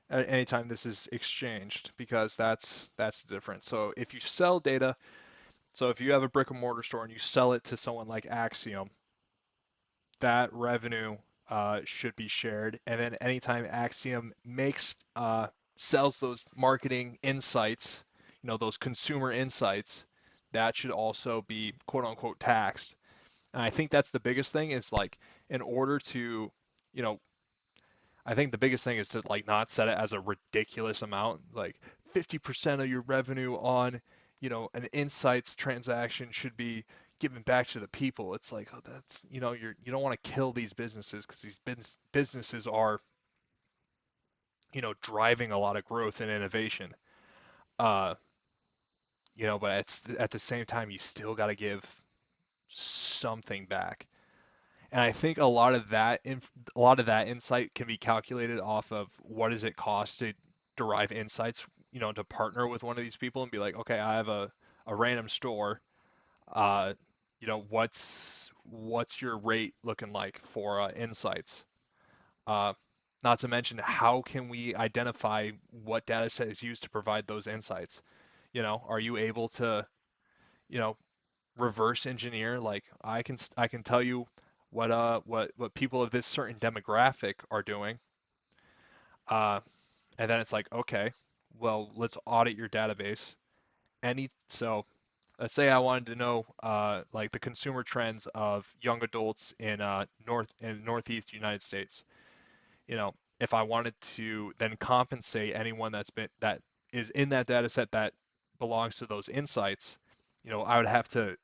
at any time this is exchanged, because that's the difference. So if you sell data, so if you have a brick and mortar store and you sell it to someone like Axiom, that revenue should be shared. And then anytime Axiom sells those marketing insights, those consumer insights, that should also be quote unquote taxed. And I think that's the biggest thing is like in order to, you know, I think the biggest thing is to like not set it as a ridiculous amount, like 50% of your revenue on, an insights transaction should be given back to the people. It's like, oh, that's, you don't want to kill these businesses because these businesses are, driving a lot of growth and innovation. Uh, but at the same time, you still got to give something back. And I think a lot of that insight can be calculated off of what does it cost to derive insights, to partner with one of these people and be like, okay, I have a random store. Uh, what's your rate looking like for insights? Uh, Not to mention, how can we identify what data set is used to provide those insights? Are you able to, you know, reverse engineer? Like I can tell you what people of this certain demographic are doing, uh, and then it's like, okay, well, let's audit your database. So let's say I wanted to know like the consumer trends of young adults in northeast United States. If I wanted to then compensate anyone that is in that data set that belongs to those insights, I would have to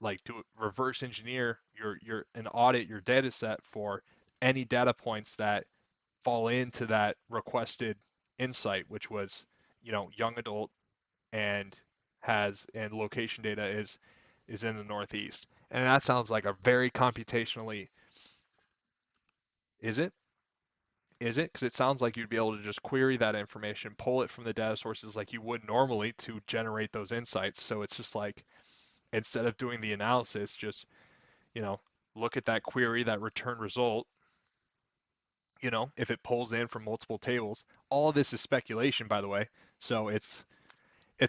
like do reverse engineer your and audit your data set for any data points that fall into that requested insight, which was, young adult and location data is in the Northeast. And that sounds like a very computationally, is it? Is it? Because it sounds like you'd be able to just query that information, pull it from the data sources like you would normally to generate those insights. So it's just like, instead of doing the analysis, just, you know, look at that query, that return result, if it pulls in from multiple tables. All of this is speculation, by the way. So it's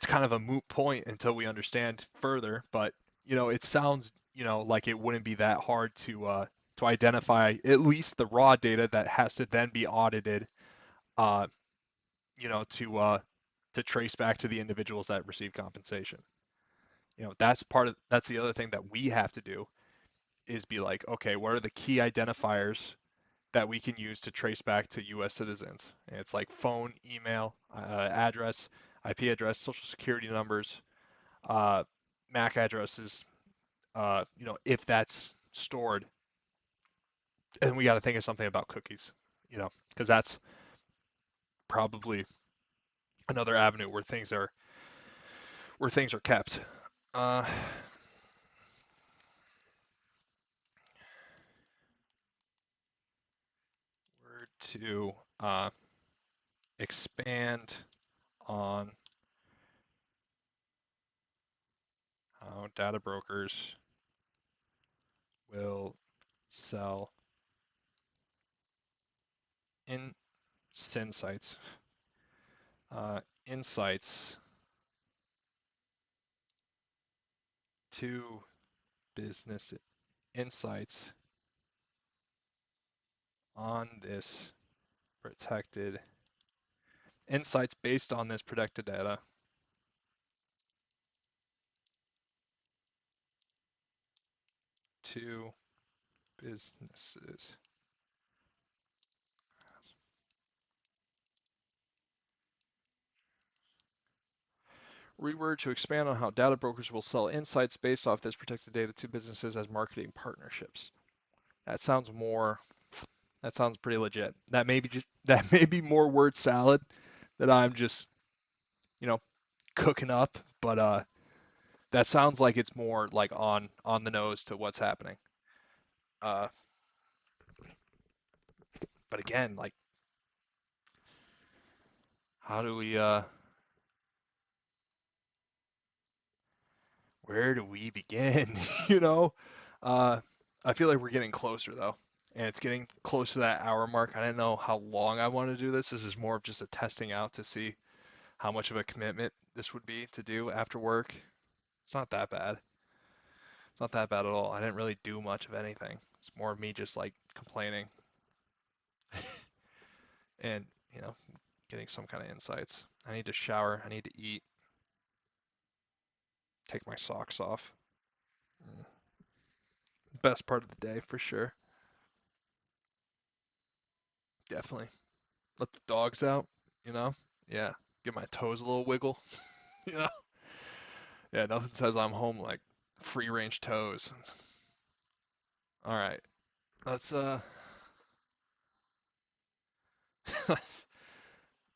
kind of a moot point until we understand further, but it sounds, like it wouldn't be that hard to identify at least the raw data that has to then be audited, uh, you know, to uh, to trace back to the individuals that receive compensation. That's the other thing that we have to do is be like, okay, what are the key identifiers that we can use to trace back to U.S. citizens? And it's like phone, email, address, IP address, social security numbers, uh, MAC addresses. If that's stored, and we got to think of something about cookies, because that's probably another avenue where things are kept. Uh, where to expand on how data brokers will sell in insights, insights to business insights on this protected insights based on this protected data to businesses. Reword to expand on how data brokers will sell insights based off this protected data to businesses as marketing partnerships. That sounds more. That sounds pretty legit. That may be more word salad that I'm just you know cooking up, but that sounds like it's more like on the nose to what's happening. Uh, but again, like how do we where do we begin? you know, uh, I feel like we're getting closer though, and it's getting close to that hour mark. I didn't know how long I want to do this. This is more of just a testing out to see how much of a commitment this would be to do after work. It's not that bad. It's not that bad at all. I didn't really do much of anything. It's more of me just like complaining and getting some kind of insights. I need to shower. I need to eat. Take my socks off. Mm. Best part of the day for sure. Definitely. Let the dogs out, you know? Yeah. Give my toes a little wiggle, you know? Yeah, nothing says I'm home like free range toes. All right. Let's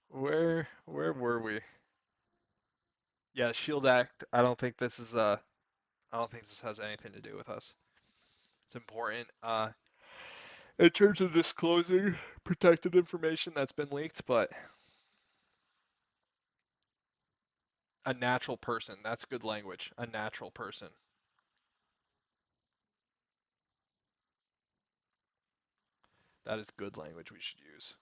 where were we? Yeah, Shield Act. I don't think this has anything to do with us. It's important. In terms of disclosing protected information that's been leaked, but a natural person, that's good language. A natural person. That is good language we should use.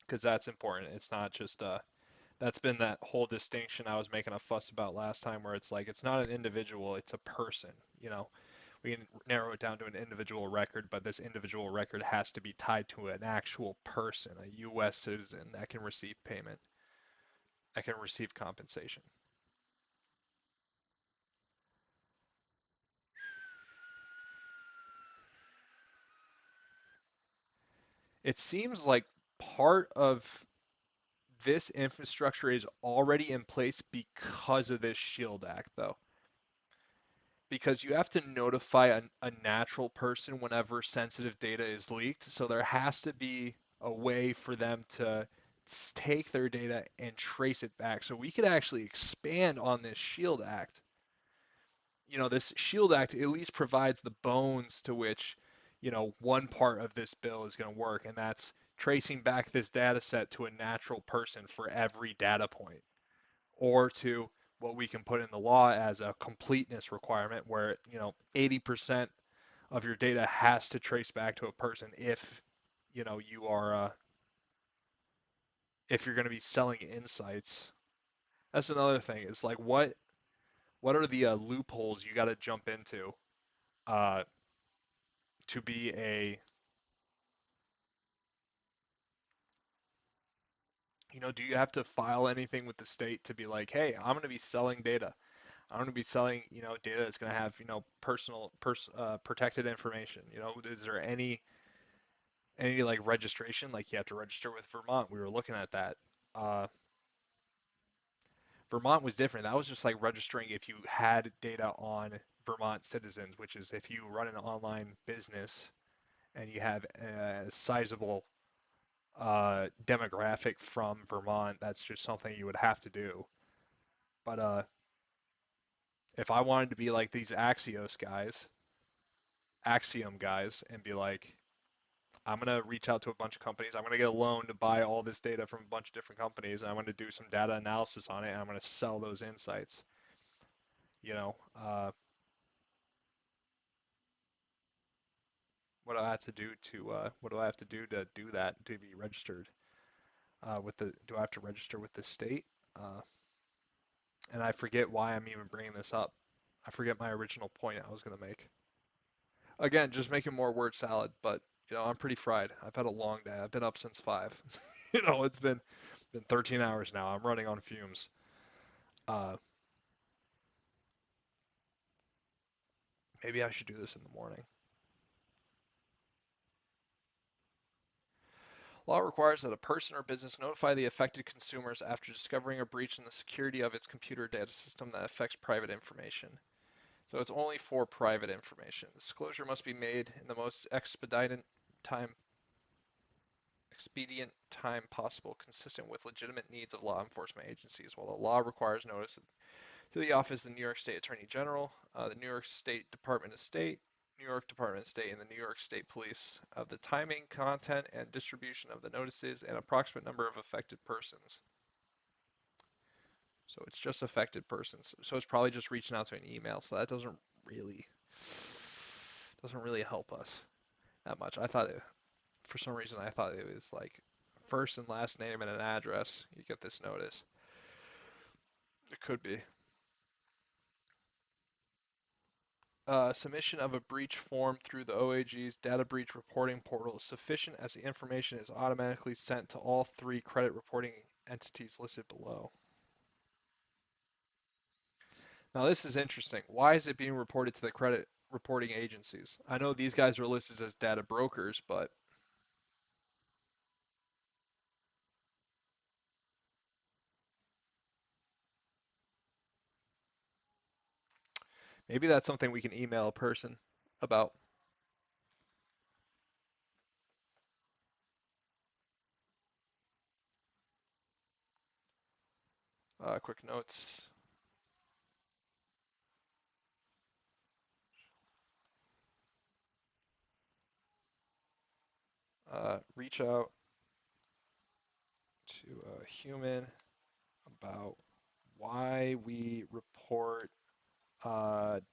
Because that's important. It's not just that's been that whole distinction I was making a fuss about last time where it's like it's not an individual, it's a person, you know. We can narrow it down to an individual record, but this individual record has to be tied to an actual person, a US citizen that can receive payment, that can receive compensation. It seems like part of this infrastructure is already in place because of this Shield Act, though. Because you have to notify a natural person whenever sensitive data is leaked. So there has to be a way for them to take their data and trace it back. So we could actually expand on this Shield Act. This Shield Act at least provides the bones to which, one part of this bill is going to work, and that's tracing back this data set to a natural person for every data point, or to what we can put in the law as a completeness requirement where 80% of your data has to trace back to a person if you are if you're going to be selling insights. That's another thing. It's like what are the loopholes you got to jump into uh, to be a do you have to file anything with the state to be like, hey, I'm going to be selling data. I'm going to be selling, data that's going to have, protected information. Is there any like registration? Like you have to register with Vermont. We were looking at that. Uh, Vermont was different. That was just like registering if you had data on Vermont citizens, which is if you run an online business and you have a sizable demographic from Vermont, that's just something you would have to do. But if I wanted to be like these Axiom guys, and be like, I'm gonna reach out to a bunch of companies. I'm gonna get a loan to buy all this data from a bunch of different companies, and I'm gonna do some data analysis on it, and I'm gonna sell those insights. You know, what do I have to do to what do I have to do to do that to be registered with the? Do I have to register with the state? Uh, and I forget why I'm even bringing this up. I forget my original point I was gonna make. Again, just making more word salad, but I'm pretty fried. I've had a long day. I've been up since 5. It's been 13 hours now. I'm running on fumes. Uh, Maybe I should do this in the morning. Law requires that a person or business notify the affected consumers after discovering a breach in the security of its computer data system that affects private information. So it's only for private information. Disclosure must be made in the most time expedient time possible, consistent with legitimate needs of law enforcement agencies. While the law requires notice to the office of the New York State Attorney General, the New York State Department of State, New York Department of State, and the New York State Police of the timing, content, and distribution of the notices and approximate number of affected persons. So it's just affected persons. So it's probably just reaching out to an email. So that doesn't really help us that much. For some reason I thought it was like first and last name and an address. You get this notice. It could be. Submission of a breach form through the OAG's data breach reporting portal is sufficient as the information is automatically sent to all 3 credit reporting entities listed below. Now this is interesting. Why is it being reported to the credit reporting agencies? I know these guys are listed as data brokers, but maybe that's something we can email a person about. Quick notes. Reach out to a human about why we report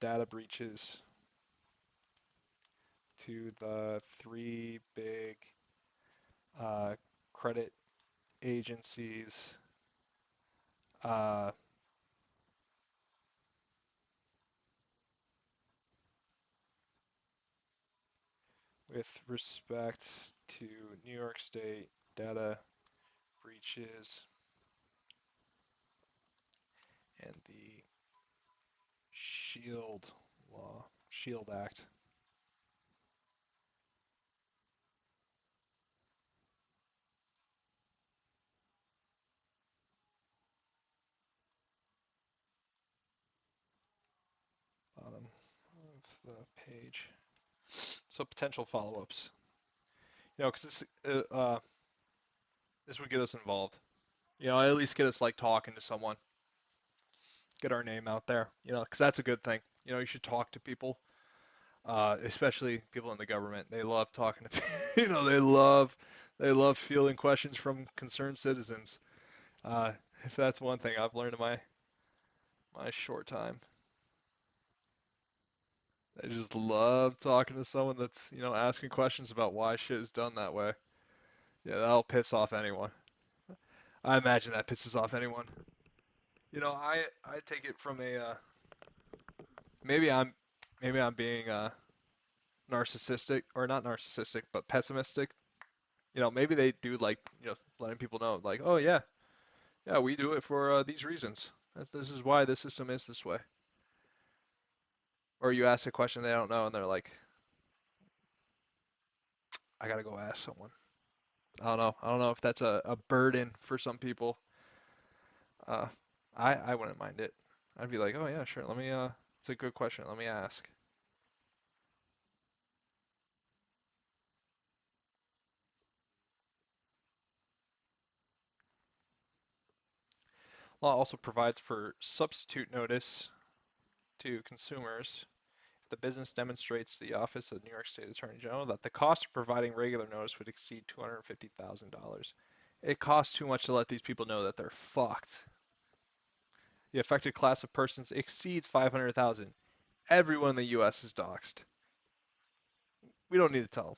data breaches to the 3 big uh, credit agencies uh, with respect to New York State data breaches and the Shield law, Shield Act. Bottom of the page. So potential follow-ups. Because this would get us involved. At least get us like talking to someone, get our name out there. Because that's a good thing. You should talk to people, especially people in the government. They love talking to, they love fielding questions from concerned citizens. Uh, if that's one thing I've learned in my short time, they just love talking to someone that's asking questions about why shit is done that way. Yeah, that'll piss off anyone. I imagine that pisses off anyone. I take it from a maybe I'm being narcissistic or not narcissistic but pessimistic. Maybe they do like letting people know like, oh yeah, yeah, we do it for these reasons. This is why the system is this way. Or you ask a question they don't know and they're like, I gotta go ask someone. I don't know. I don't know if that's a burden for some people. Uh, I wouldn't mind it. I'd be like, oh yeah, sure. Let me. It's a good question. Let me ask. Law also provides for substitute notice to consumers The business demonstrates to the Office of New York State Attorney General that the cost of providing regular notice would exceed $250,000. It costs too much to let these people know that they're fucked. The affected class of persons exceeds 500,000. Everyone in the U.S. is doxxed. We don't need to tell them.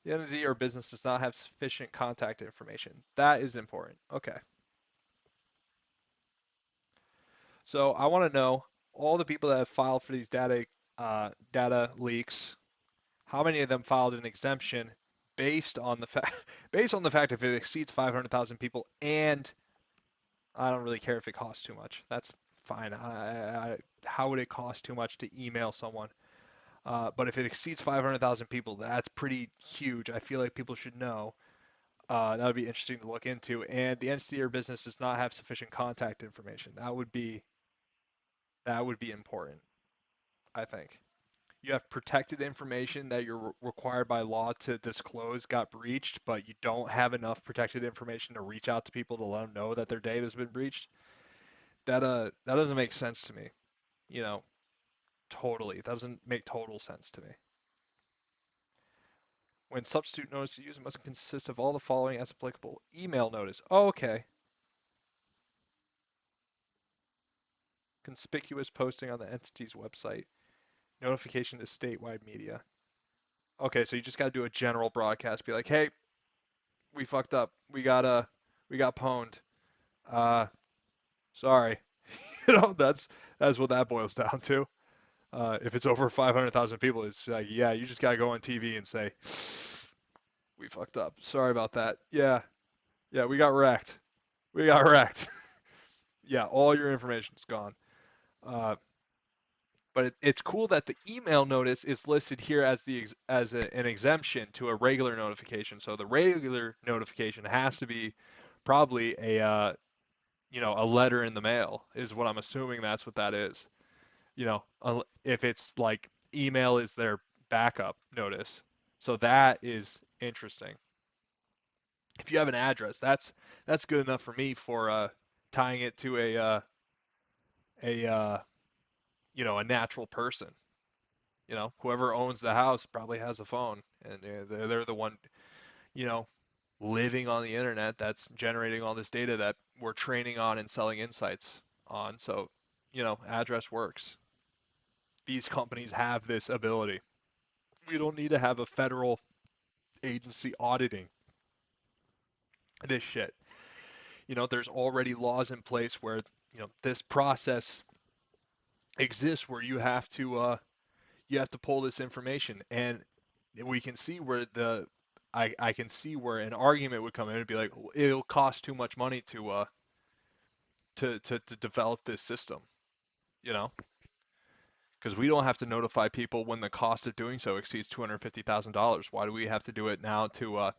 The entity or business does not have sufficient contact information. That is important. Okay. So I want to know all the people that have filed for these data leaks. How many of them filed an exemption based on the fact based on the fact if it exceeds 500,000 people, and I don't really care if it costs too much. That's fine. How would it cost too much to email someone? But if it exceeds 500,000 people, that's pretty huge. I feel like people should know. That would be interesting to look into. And the entity or business does not have sufficient contact information. That would be important, I think. You have protected information that you're required by law to disclose got breached, but you don't have enough protected information to reach out to people to let them know that their data has been breached. That doesn't make sense to me. You know, totally. It doesn't make total sense to me. When substitute notice is used, it must consist of all the following as applicable. Email notice. Oh, okay. Conspicuous posting on the entity's website. Notification to statewide media. Okay, so you just got to do a general broadcast. Be like, hey, we fucked up. We got pwned. Uh, sorry. That's what that boils down to. If it's over 500,000 people, it's like, yeah, you just gotta go on TV and say, we fucked up. Sorry about that. Yeah, yeah, we got wrecked. We got wrecked. Yeah, all your information's gone. Uh, but it's cool that the email notice is listed here as an exemption to a regular notification. So the regular notification has to be probably a letter in the mail is what I'm assuming that's what that is. If it's like email is their backup notice. So that is interesting. If you have an address, that's good enough for me for tying it to a natural person. Whoever owns the house probably has a phone, and they're the one you know living on the internet that's generating all this data that we're training on and selling insights on. So, address works. These companies have this ability. We don't need to have a federal agency auditing this shit. There's already laws in place where, this process exists where you have to pull this information, and we can see where I can see where an argument would come in and be like, it'll cost too much money to develop this system, you know, because we don't have to notify people when the cost of doing so exceeds $250,000. Why do we have to do it now to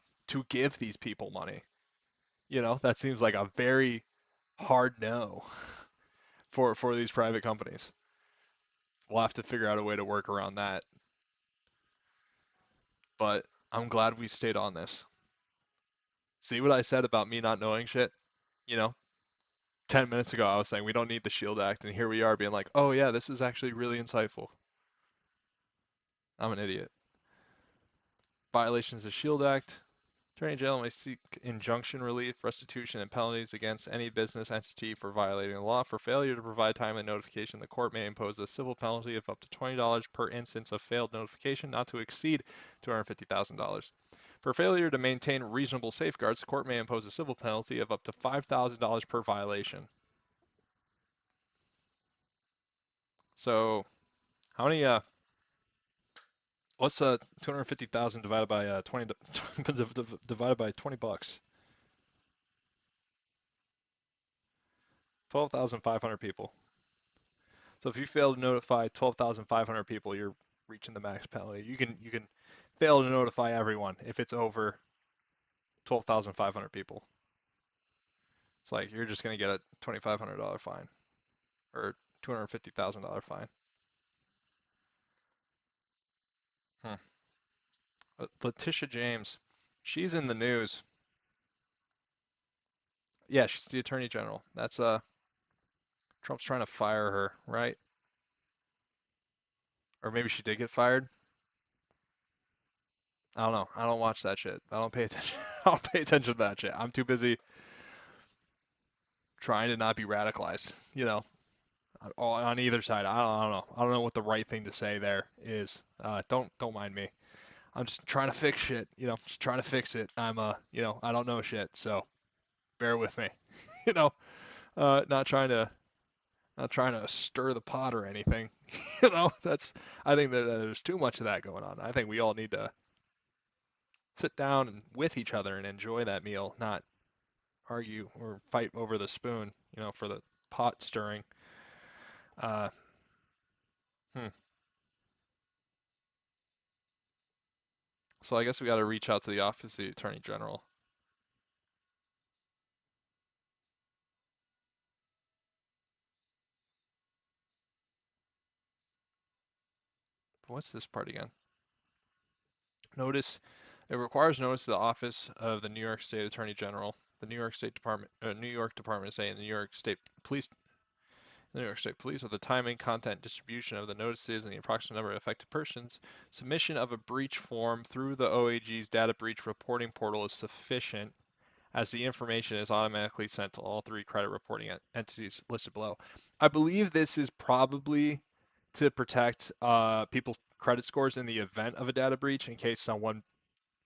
give these people money? That seems like a very hard no for these private companies. We'll have to figure out a way to work around that. But I'm glad we stayed on this. See what I said about me not knowing shit? You know, 10 minutes ago I was saying we don't need the Shield Act, and here we are being like, oh yeah, this is actually really insightful. I'm an idiot. Violations of Shield Act. Attorney General may seek injunction relief, restitution, and penalties against any business entity for violating the law. For failure to provide timely notification, the court may impose a civil penalty of up to $20 per instance of failed notification, not to exceed $250,000. For failure to maintain reasonable safeguards, the court may impose a civil penalty of up to $5,000 per violation. So, how many what's 250,000 divided by 20 divided by 20 bucks? 12,500 people. So if you fail to notify 12,500 people, you're reaching the max penalty. You can fail to notify everyone if it's over 12,500 people. It's like you're just going to get a $2,500 fine or $250,000 fine. Hmm. Letitia James, she's in the news. Yeah, she's the attorney general. That's Trump's trying to fire her, right? Or maybe she did get fired. I don't know. I don't watch that shit. I don't pay attention. I don't pay attention to that shit. I'm too busy trying to not be radicalized. On either side. I don't know. I don't know what the right thing to say there is. Don't mind me. I'm just trying to fix shit. Just trying to fix it. I don't know shit. So bear with me. You know, not trying to stir the pot or anything. That's. I think that there's too much of that going on. I think we all need to sit down and with each other and enjoy that meal, not argue or fight over the spoon. For the pot stirring. Uh, hmm. So I guess we got to reach out to the office of the Attorney General. What's this part again? Notice. It requires notice to the office of the New York State Attorney General, the New York State Department, New York Department of State, and the New York State Police of the timing, content, distribution of the notices, and the approximate number of affected persons. Submission of a breach form through the OAG's data breach reporting portal is sufficient, as the information is automatically sent to all three credit reporting entities listed below. I believe this is probably to protect people's credit scores in the event of a data breach, in case someone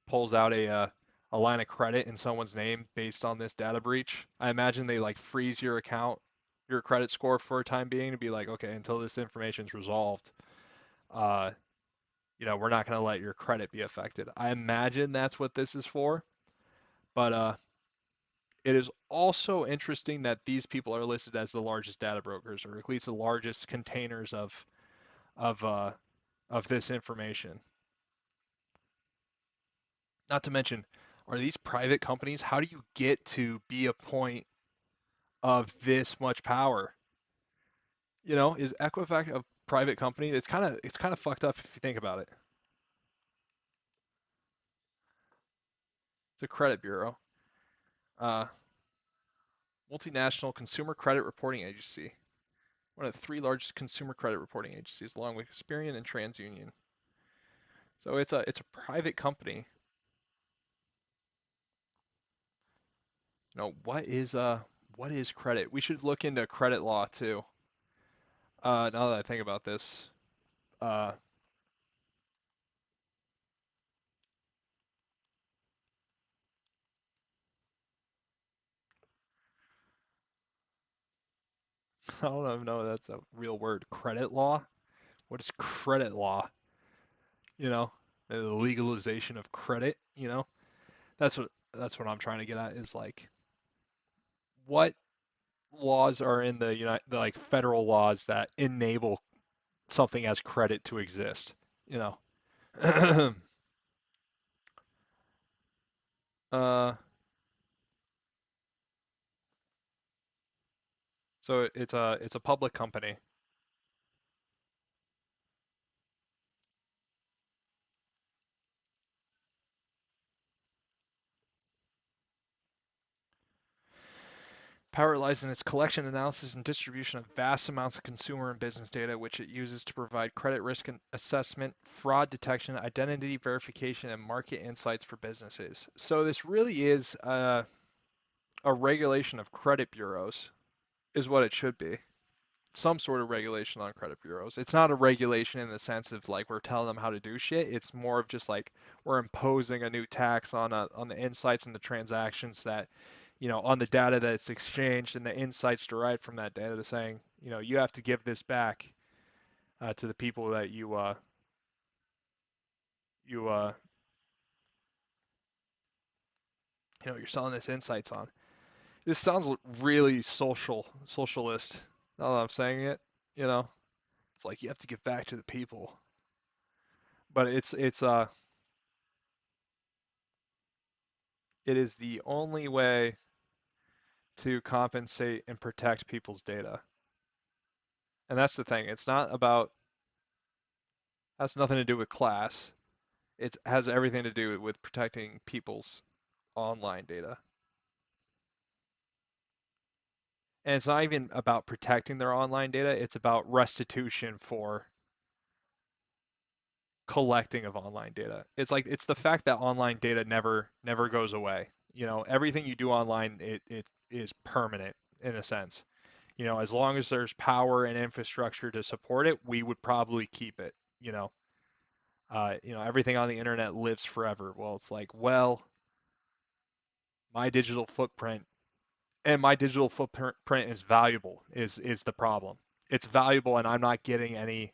pulls out a line of credit in someone's name based on this data breach. I imagine they like freeze your account, your credit score for a time being, to be like, okay, until this information is resolved, uh, we're not going to let your credit be affected. I imagine that's what this is for, but it is also interesting that these people are listed as the largest data brokers, or at least the largest containers of uh, of this information. Not to mention, are these private companies? How do you get to be a point of this much power? Is Equifax a private company? It's kind of fucked up if you think about it. It's a credit bureau, uh, multinational consumer credit reporting agency, one of the three largest consumer credit reporting agencies, along with Experian and TransUnion. So it's a private company. What is credit? We should look into credit law too. Now that I think about this, uh, I don't even know if that's a real word. Credit law? What is credit law? You know, the legalization of credit. That's what I'm trying to get at is like what laws are in the like federal laws that enable something as credit to exist. You know. uh, so it's a public company. Power lies in its collection, analysis, and distribution of vast amounts of consumer and business data, which it uses to provide credit risk assessment, fraud detection, identity verification, and market insights for businesses. So this really is a regulation of credit bureaus, is what it should be. Some sort of regulation on credit bureaus. It's not a regulation in the sense of like we're telling them how to do shit. It's more of just like we're imposing a new tax on the insights and the transactions that on the data that's exchanged and the insights derived from that data, saying you have to give this back to the people that you you're selling this insights on. This sounds really socialist. Now that I'm saying it, you know, it's like you have to give back to the people, but it is the only way to compensate and protect people's data. And that's the thing. It's not about has nothing to do with class. It has everything to do with protecting people's online data. And it's not even about protecting their online data, it's about restitution for collecting of online data. It's like it's the fact that online data never goes away. Everything you do online, it is permanent in a sense. As long as there's power and infrastructure to support it, we would probably keep it. Everything on the internet lives forever. Well, it's like, well, my digital footprint and my digital footprint is valuable is the problem. It's valuable, and I'm not getting any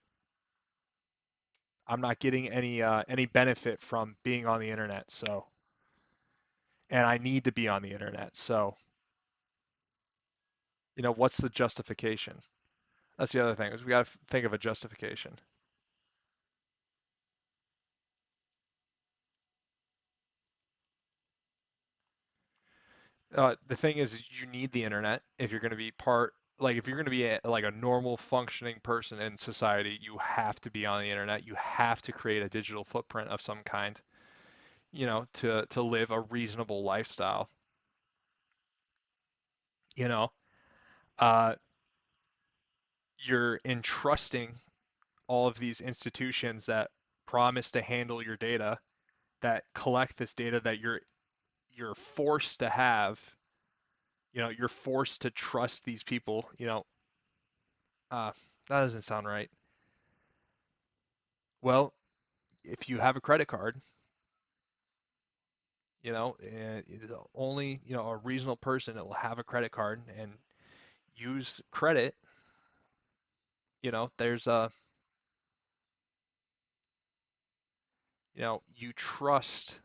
benefit from being on the internet. So, and I need to be on the internet. So, what's the justification? That's the other thing is we got to think of a justification. The thing is you need the internet if you're going to be if you're going to be like a normal functioning person in society, you have to be on the internet. You have to create a digital footprint of some kind, to live a reasonable lifestyle. You know, uh, you're entrusting all of these institutions that promise to handle your data, that collect this data that you're forced to have. You're forced to trust these people. That doesn't sound right. Well, if you have a credit card, and only a reasonable person that will have a credit card and use credit. There's a you trust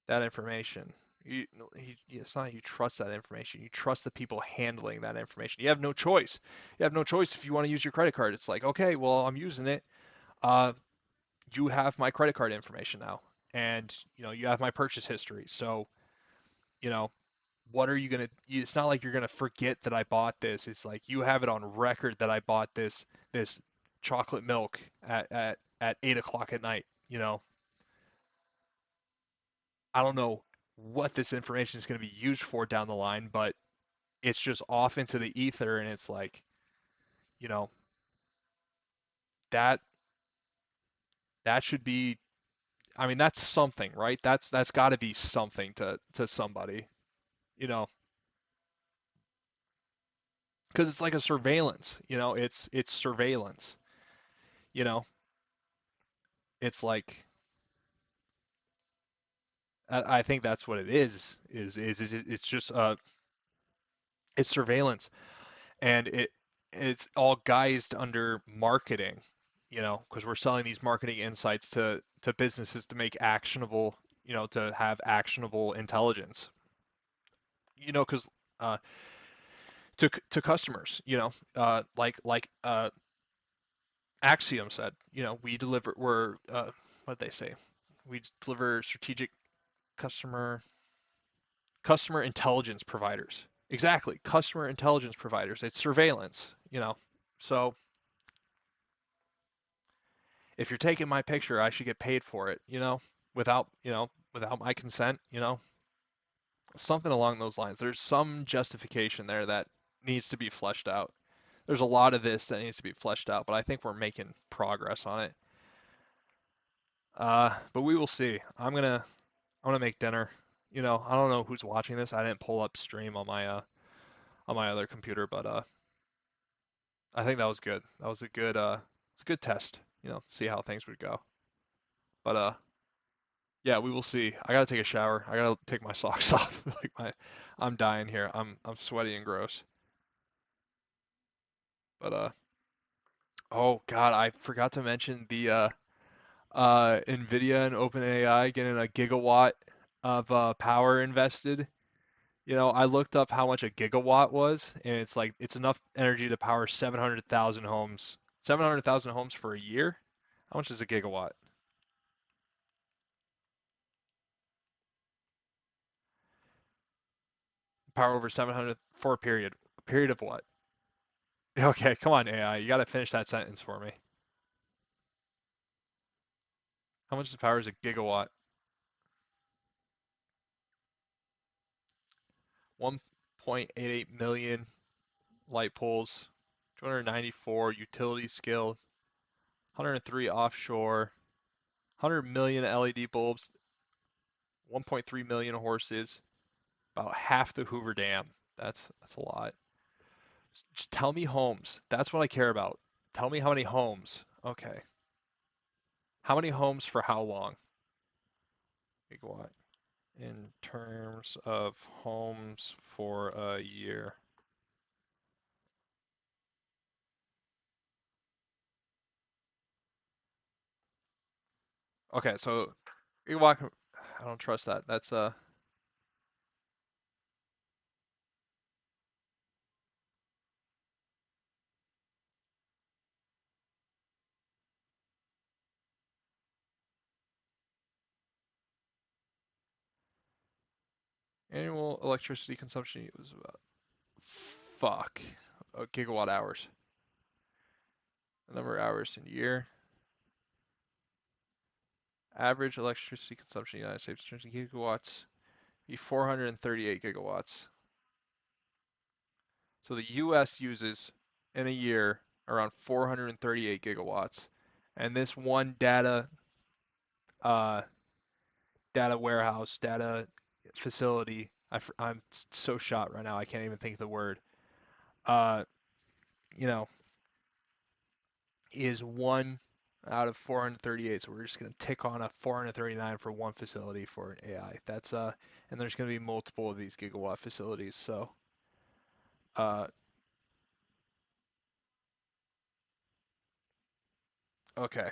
that information. You, it's not you trust that information. You trust the people handling that information. You have no choice. You have no choice if you want to use your credit card. It's like, okay, well, I'm using it. Uh, you have my credit card information now, and you have my purchase history. So, you know, what are you gonna? It's not like you're gonna forget that I bought this. It's like you have it on record that I bought this chocolate milk at 8 o'clock at night. I don't know what this information is going to be used for down the line, but it's just off into the ether, and it's like, you know, that that should be. I mean, that's something, right? That's got to be something to somebody, you know, because it's like a surveillance. It's surveillance. You know, it's like I think that's what it is. It's just it's surveillance, and it's all guised under marketing, because we're selling these marketing insights to businesses to make actionable, to have actionable intelligence, because uh, to customers, Axiom said, what they say, we deliver strategic customer customer intelligence providers. Exactly, customer intelligence providers. It's surveillance, So if you're taking my picture, I should get paid for it, without my consent, something along those lines. There's some justification there that needs to be fleshed out. There's a lot of this that needs to be fleshed out, but I think we're making progress on it. But we will see. I'm gonna make dinner. I don't know who's watching this. I didn't pull up stream on my other computer, but I think that was good. That was a good test. See how things would go. But yeah, we will see. I gotta take a shower. I gotta take my socks off. I'm dying here. I'm sweaty and gross. But oh God, I forgot to mention the Nvidia and OpenAI getting a gigawatt of power invested. I looked up how much a gigawatt was, and it's like it's enough energy to power 700,000 homes. 700,000 homes for a year? How much is a gigawatt? Power over 700 for a period. A period of what? Okay, come on, AI. You got to finish that sentence for me. How much power is a gigawatt? 1.88 million light poles, 294 utility scale. 103 offshore, 100 million LED bulbs, 1.3 million horses, about half the Hoover Dam. That's a lot. Just tell me homes. That's what I care about. Tell me how many homes. Okay. How many homes for how long? Gigawatt. In terms of homes for a year. Okay, so gigawatt. I don't trust that. That's annual electricity consumption was about fuck gigawatt hours. The number of hours in a year. Average electricity consumption in the United States in terms of gigawatts be 438 gigawatts. So the US uses in a year around 438 gigawatts. And this one uh, data warehouse, data facility, I'm so shot right now, I can't even think of the word, uh, you know, is one out of 438. So we're just going to tick on a 439 for one facility for an AI. And there's going to be multiple of these gigawatt facilities. So, uh, okay.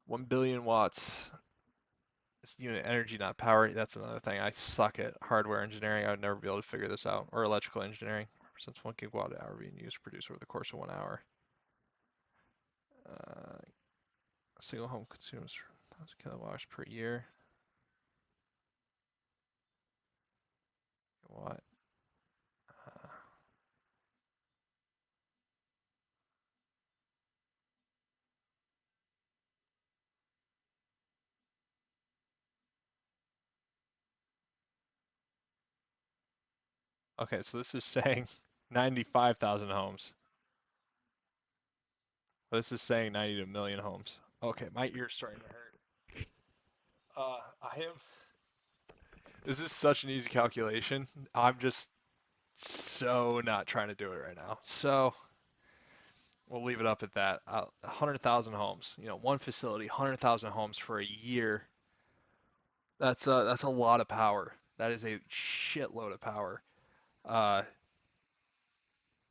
1 billion watts. It's unit energy, not power. That's another thing. I suck at hardware engineering. I would never be able to figure this out. Or electrical engineering. Represents 1 gigawatt hour being used to produce over the course of 1 hour. Uh, a single home consumes 1,000 kilowatts per year. What? Uh, okay, so this is saying 95,000 homes. This is saying 90 to a million homes. Okay, my ear's starting to hurt. I have. This is such an easy calculation. I'm just so not trying to do it right now. So we'll leave it up at that. 100,000 homes. One facility, 100,000 homes for a year. That's a lot of power. That is a shitload of power. Uh,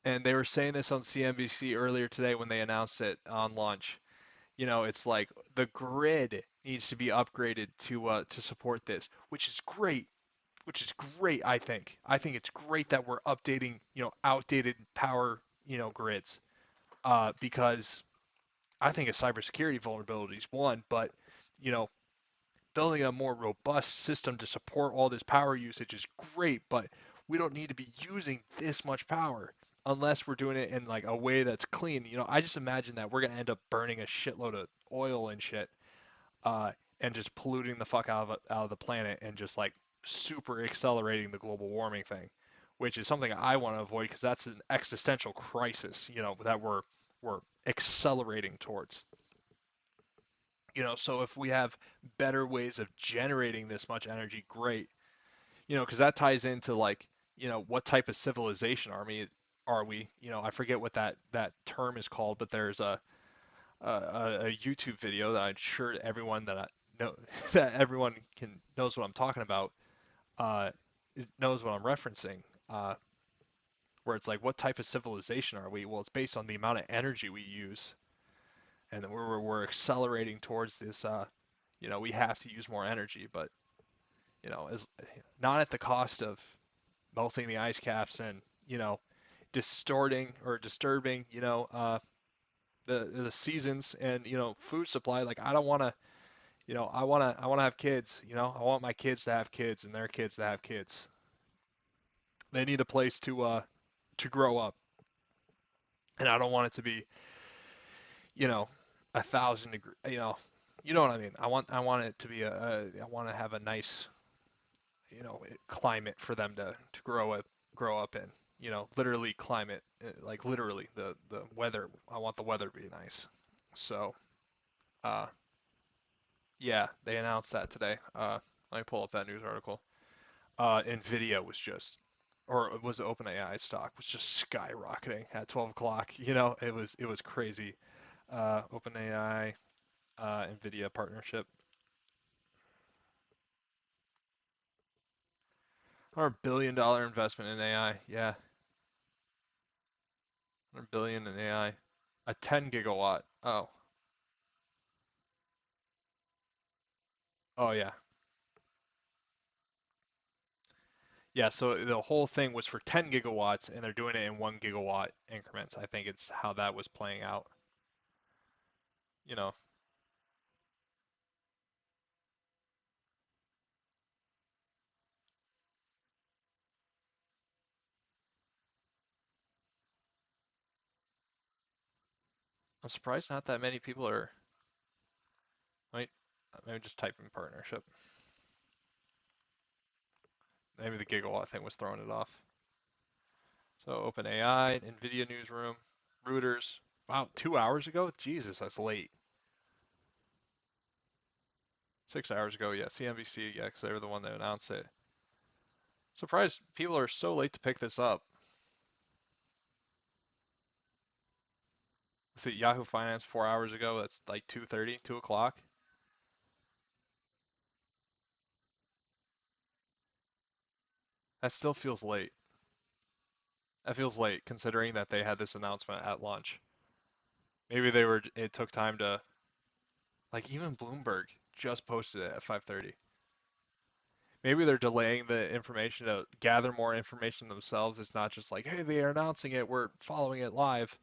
and they were saying this on CNBC earlier today when they announced it on launch. It's like the grid needs to be upgraded to support this, which is great. Which is great, I think. I think it's great that we're updating, outdated power, grids, because I think a cybersecurity vulnerability is one, but you know, building a more robust system to support all this power usage is great, but we don't need to be using this much power unless we're doing it in like a way that's clean. I just imagine that we're gonna end up burning a shitload of oil and shit, uh, and just polluting the fuck out of the planet and just like super accelerating the global warming thing, which is something I want to avoid because that's an existential crisis, that we're accelerating towards. So if we have better ways of generating this much energy, great. Because that ties into like, what type of civilization are we? I forget what that term is called, but there's a YouTube video that I'm sure everyone that I know that everyone can knows what I'm talking about, uh, knows what I'm referencing. Where it's like, what type of civilization are we? Well, it's based on the amount of energy we use, and we're accelerating towards this. We have to use more energy, but as not at the cost of melting the ice caps and distorting or disturbing the seasons and food supply. Like I don't want to I want to have kids. I want my kids to have kids and their kids to have kids. They need a place to grow up, and I don't want it to be 1,000 degree. You know what I mean. I want it to be I want to have a nice climate for them to grow up in. literally climate, like literally the weather. I want the weather to be nice. So, uh, yeah, they announced that today. Let me pull up that news article. Nvidia was just, or was it OpenAI stock was just skyrocketing at 12 o'clock. It was crazy. OpenAI, Nvidia partnership. $100 billion investment in AI. Yeah, 100 billion in AI. A 10 gigawatt. Oh yeah. Yeah, so the whole thing was for 10 gigawatts, and they're doing it in 1 gigawatt increments. I think it's how that was playing out. You know, I'm surprised not that many people are. Might maybe just type in partnership. Maybe the gigawatt thing was throwing it off. So OpenAI, NVIDIA newsroom, Reuters. Wow, 2 hours ago? Jesus, that's late. 6 hours ago, yeah. CNBC, yeah, because they were the one that announced it. Surprised people are so late to pick this up. Let's see, Yahoo Finance 4 hours ago. That's like 2:30, 2 o'clock. That still feels late. That feels late considering that they had this announcement at lunch. Maybe it took time to, like even Bloomberg just posted it at 5:30. Maybe they're delaying the information to gather more information themselves. It's not just like, hey, they are announcing it, we're following it live.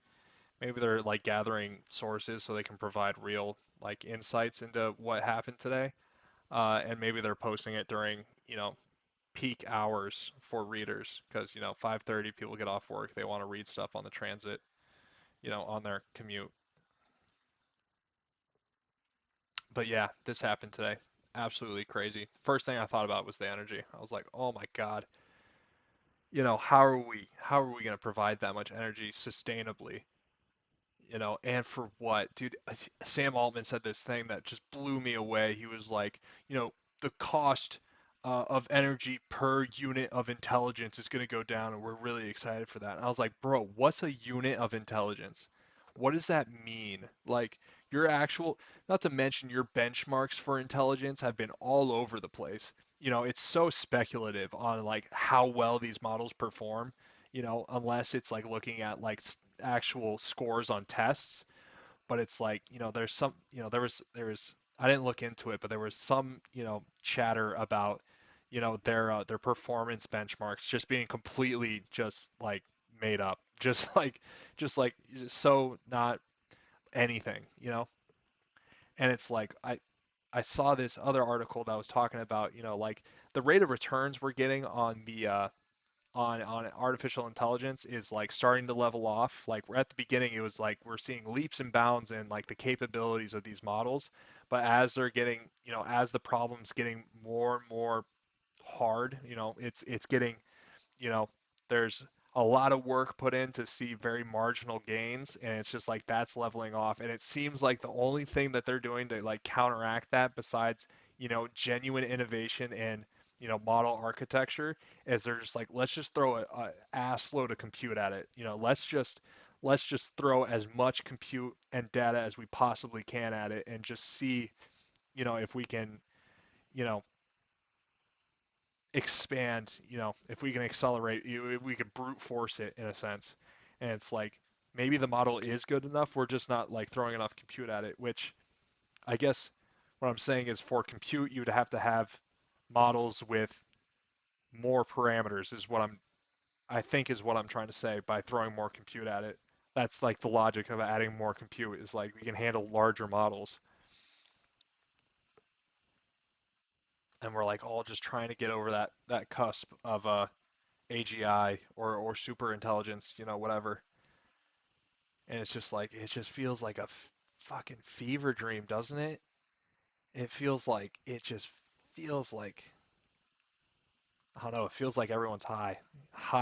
Maybe they're like gathering sources so they can provide real like insights into what happened today. And maybe they're posting it during, peak hours for readers because, 5:30 people get off work, they want to read stuff on the transit, on their commute. But yeah, this happened today. Absolutely crazy. First thing I thought about was the energy. I was like, "Oh my God, how are we going to provide that much energy sustainably? And for what?" Dude, Sam Altman said this thing that just blew me away. He was like, the cost of energy per unit of intelligence is going to go down, and we're really excited for that. And I was like, bro, what's a unit of intelligence? What does that mean? Like, your actual, not to mention your benchmarks for intelligence have been all over the place. It's so speculative on like how well these models perform, unless it's like looking at like actual scores on tests. But it's like, there's some, there was I didn't look into it, but there was some, chatter about, their performance benchmarks just being completely just like made up, just so not anything, And it's like I saw this other article that was talking about, like the rate of returns we're getting on the on artificial intelligence is like starting to level off. Like we're at the beginning, it was like we're seeing leaps and bounds in like the capabilities of these models, but as they're getting, as the problem's getting more and more hard, it's getting, you know, there's a lot of work put in to see very marginal gains, and it's just like that's leveling off. And it seems like the only thing that they're doing to like counteract that, besides, genuine innovation and, model architecture, is they're just like, let's just throw a ass load of compute at it. Let's just throw as much compute and data as we possibly can at it and just see, if we can, you know, expand, if we can accelerate, we could brute force it in a sense. And it's like maybe the model is good enough, we're just not like throwing enough compute at it, which I guess what I'm saying is for compute you would have to have models with more parameters is what I think is what I'm trying to say by throwing more compute at it. That's like the logic of adding more compute is like we can handle larger models, and we're like all just trying to get over that cusp of AGI or super intelligence, whatever. And it's just like it just feels like a fucking fever dream, doesn't it? It just feels like I don't know. It feels like everyone's high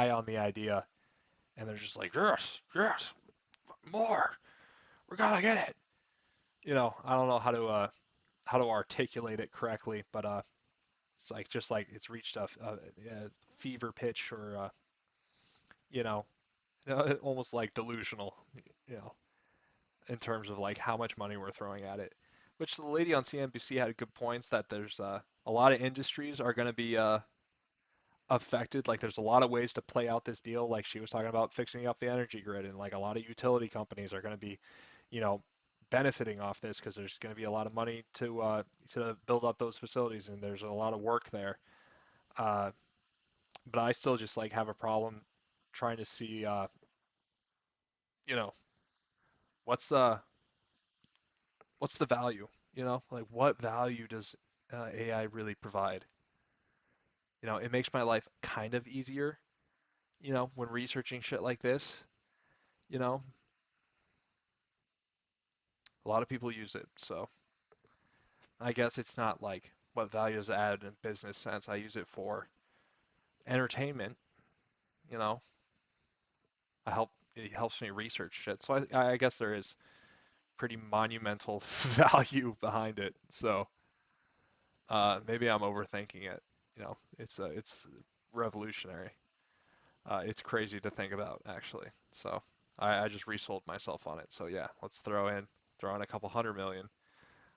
on the idea. and they're just like, yes, yes, more. We're gonna get it. I don't know how to articulate it correctly, but it's like just like it's reached a fever pitch or you know, almost like delusional, you know, in terms of like how much money we're throwing at it. Which the lady on CNBC had good points that there's a lot of industries are going to be affected. Like there's a lot of ways to play out this deal. Like she was talking about fixing up the energy grid, and like a lot of utility companies are going to be, you know, benefiting off this because there's going to be a lot of money to build up those facilities, and there's a lot of work there. Uh, but I still just like have a problem trying to see, you know, what's the what's the value? Like what value does AI really provide? It makes my life kind of easier, when researching shit like this. You know, a lot of people use it, so I guess it's not like what value does it add in business sense. I use it for entertainment, you know. It helps me research shit. So I guess there is pretty monumental value behind it. So maybe I'm overthinking it. It's revolutionary. It's crazy to think about actually. So I just resold myself on it. So yeah, let's throw in a couple hundred million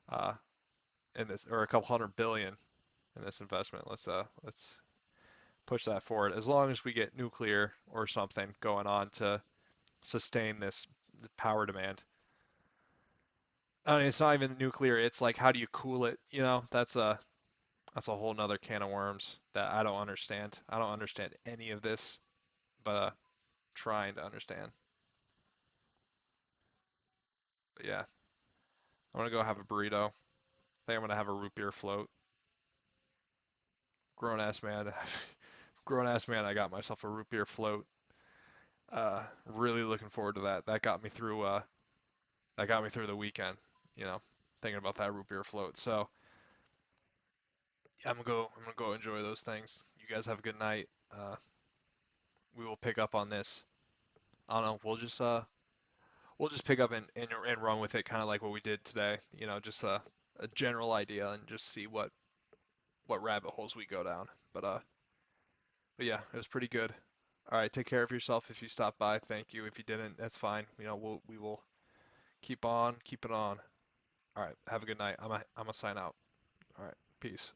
uh, in this, or a couple hundred billion in this investment. Let's push that forward. As long as we get nuclear or something going on to sustain this power demand. I mean, it's not even nuclear. It's like how do you cool it? That's a whole nother can of worms that I don't understand. I don't understand any of this, but trying to understand. But yeah, I'm gonna go have a burrito. I think I'm gonna have a root beer float. Grown ass man, grown ass man. I got myself a root beer float. Really looking forward to that. That got me through the weekend. You know, thinking about that root beer float. So yeah, I'm gonna go enjoy those things. You guys have a good night. We will pick up on this. I don't know. We'll just pick up and run with it, kind of like what we did today. Just a general idea and just see what rabbit holes we go down. But yeah, it was pretty good. All right, take care of yourself if you stopped by. Thank you. If you didn't, that's fine. We will keep on, keep it on. All right, have a good night. I'm a sign out. All right, peace.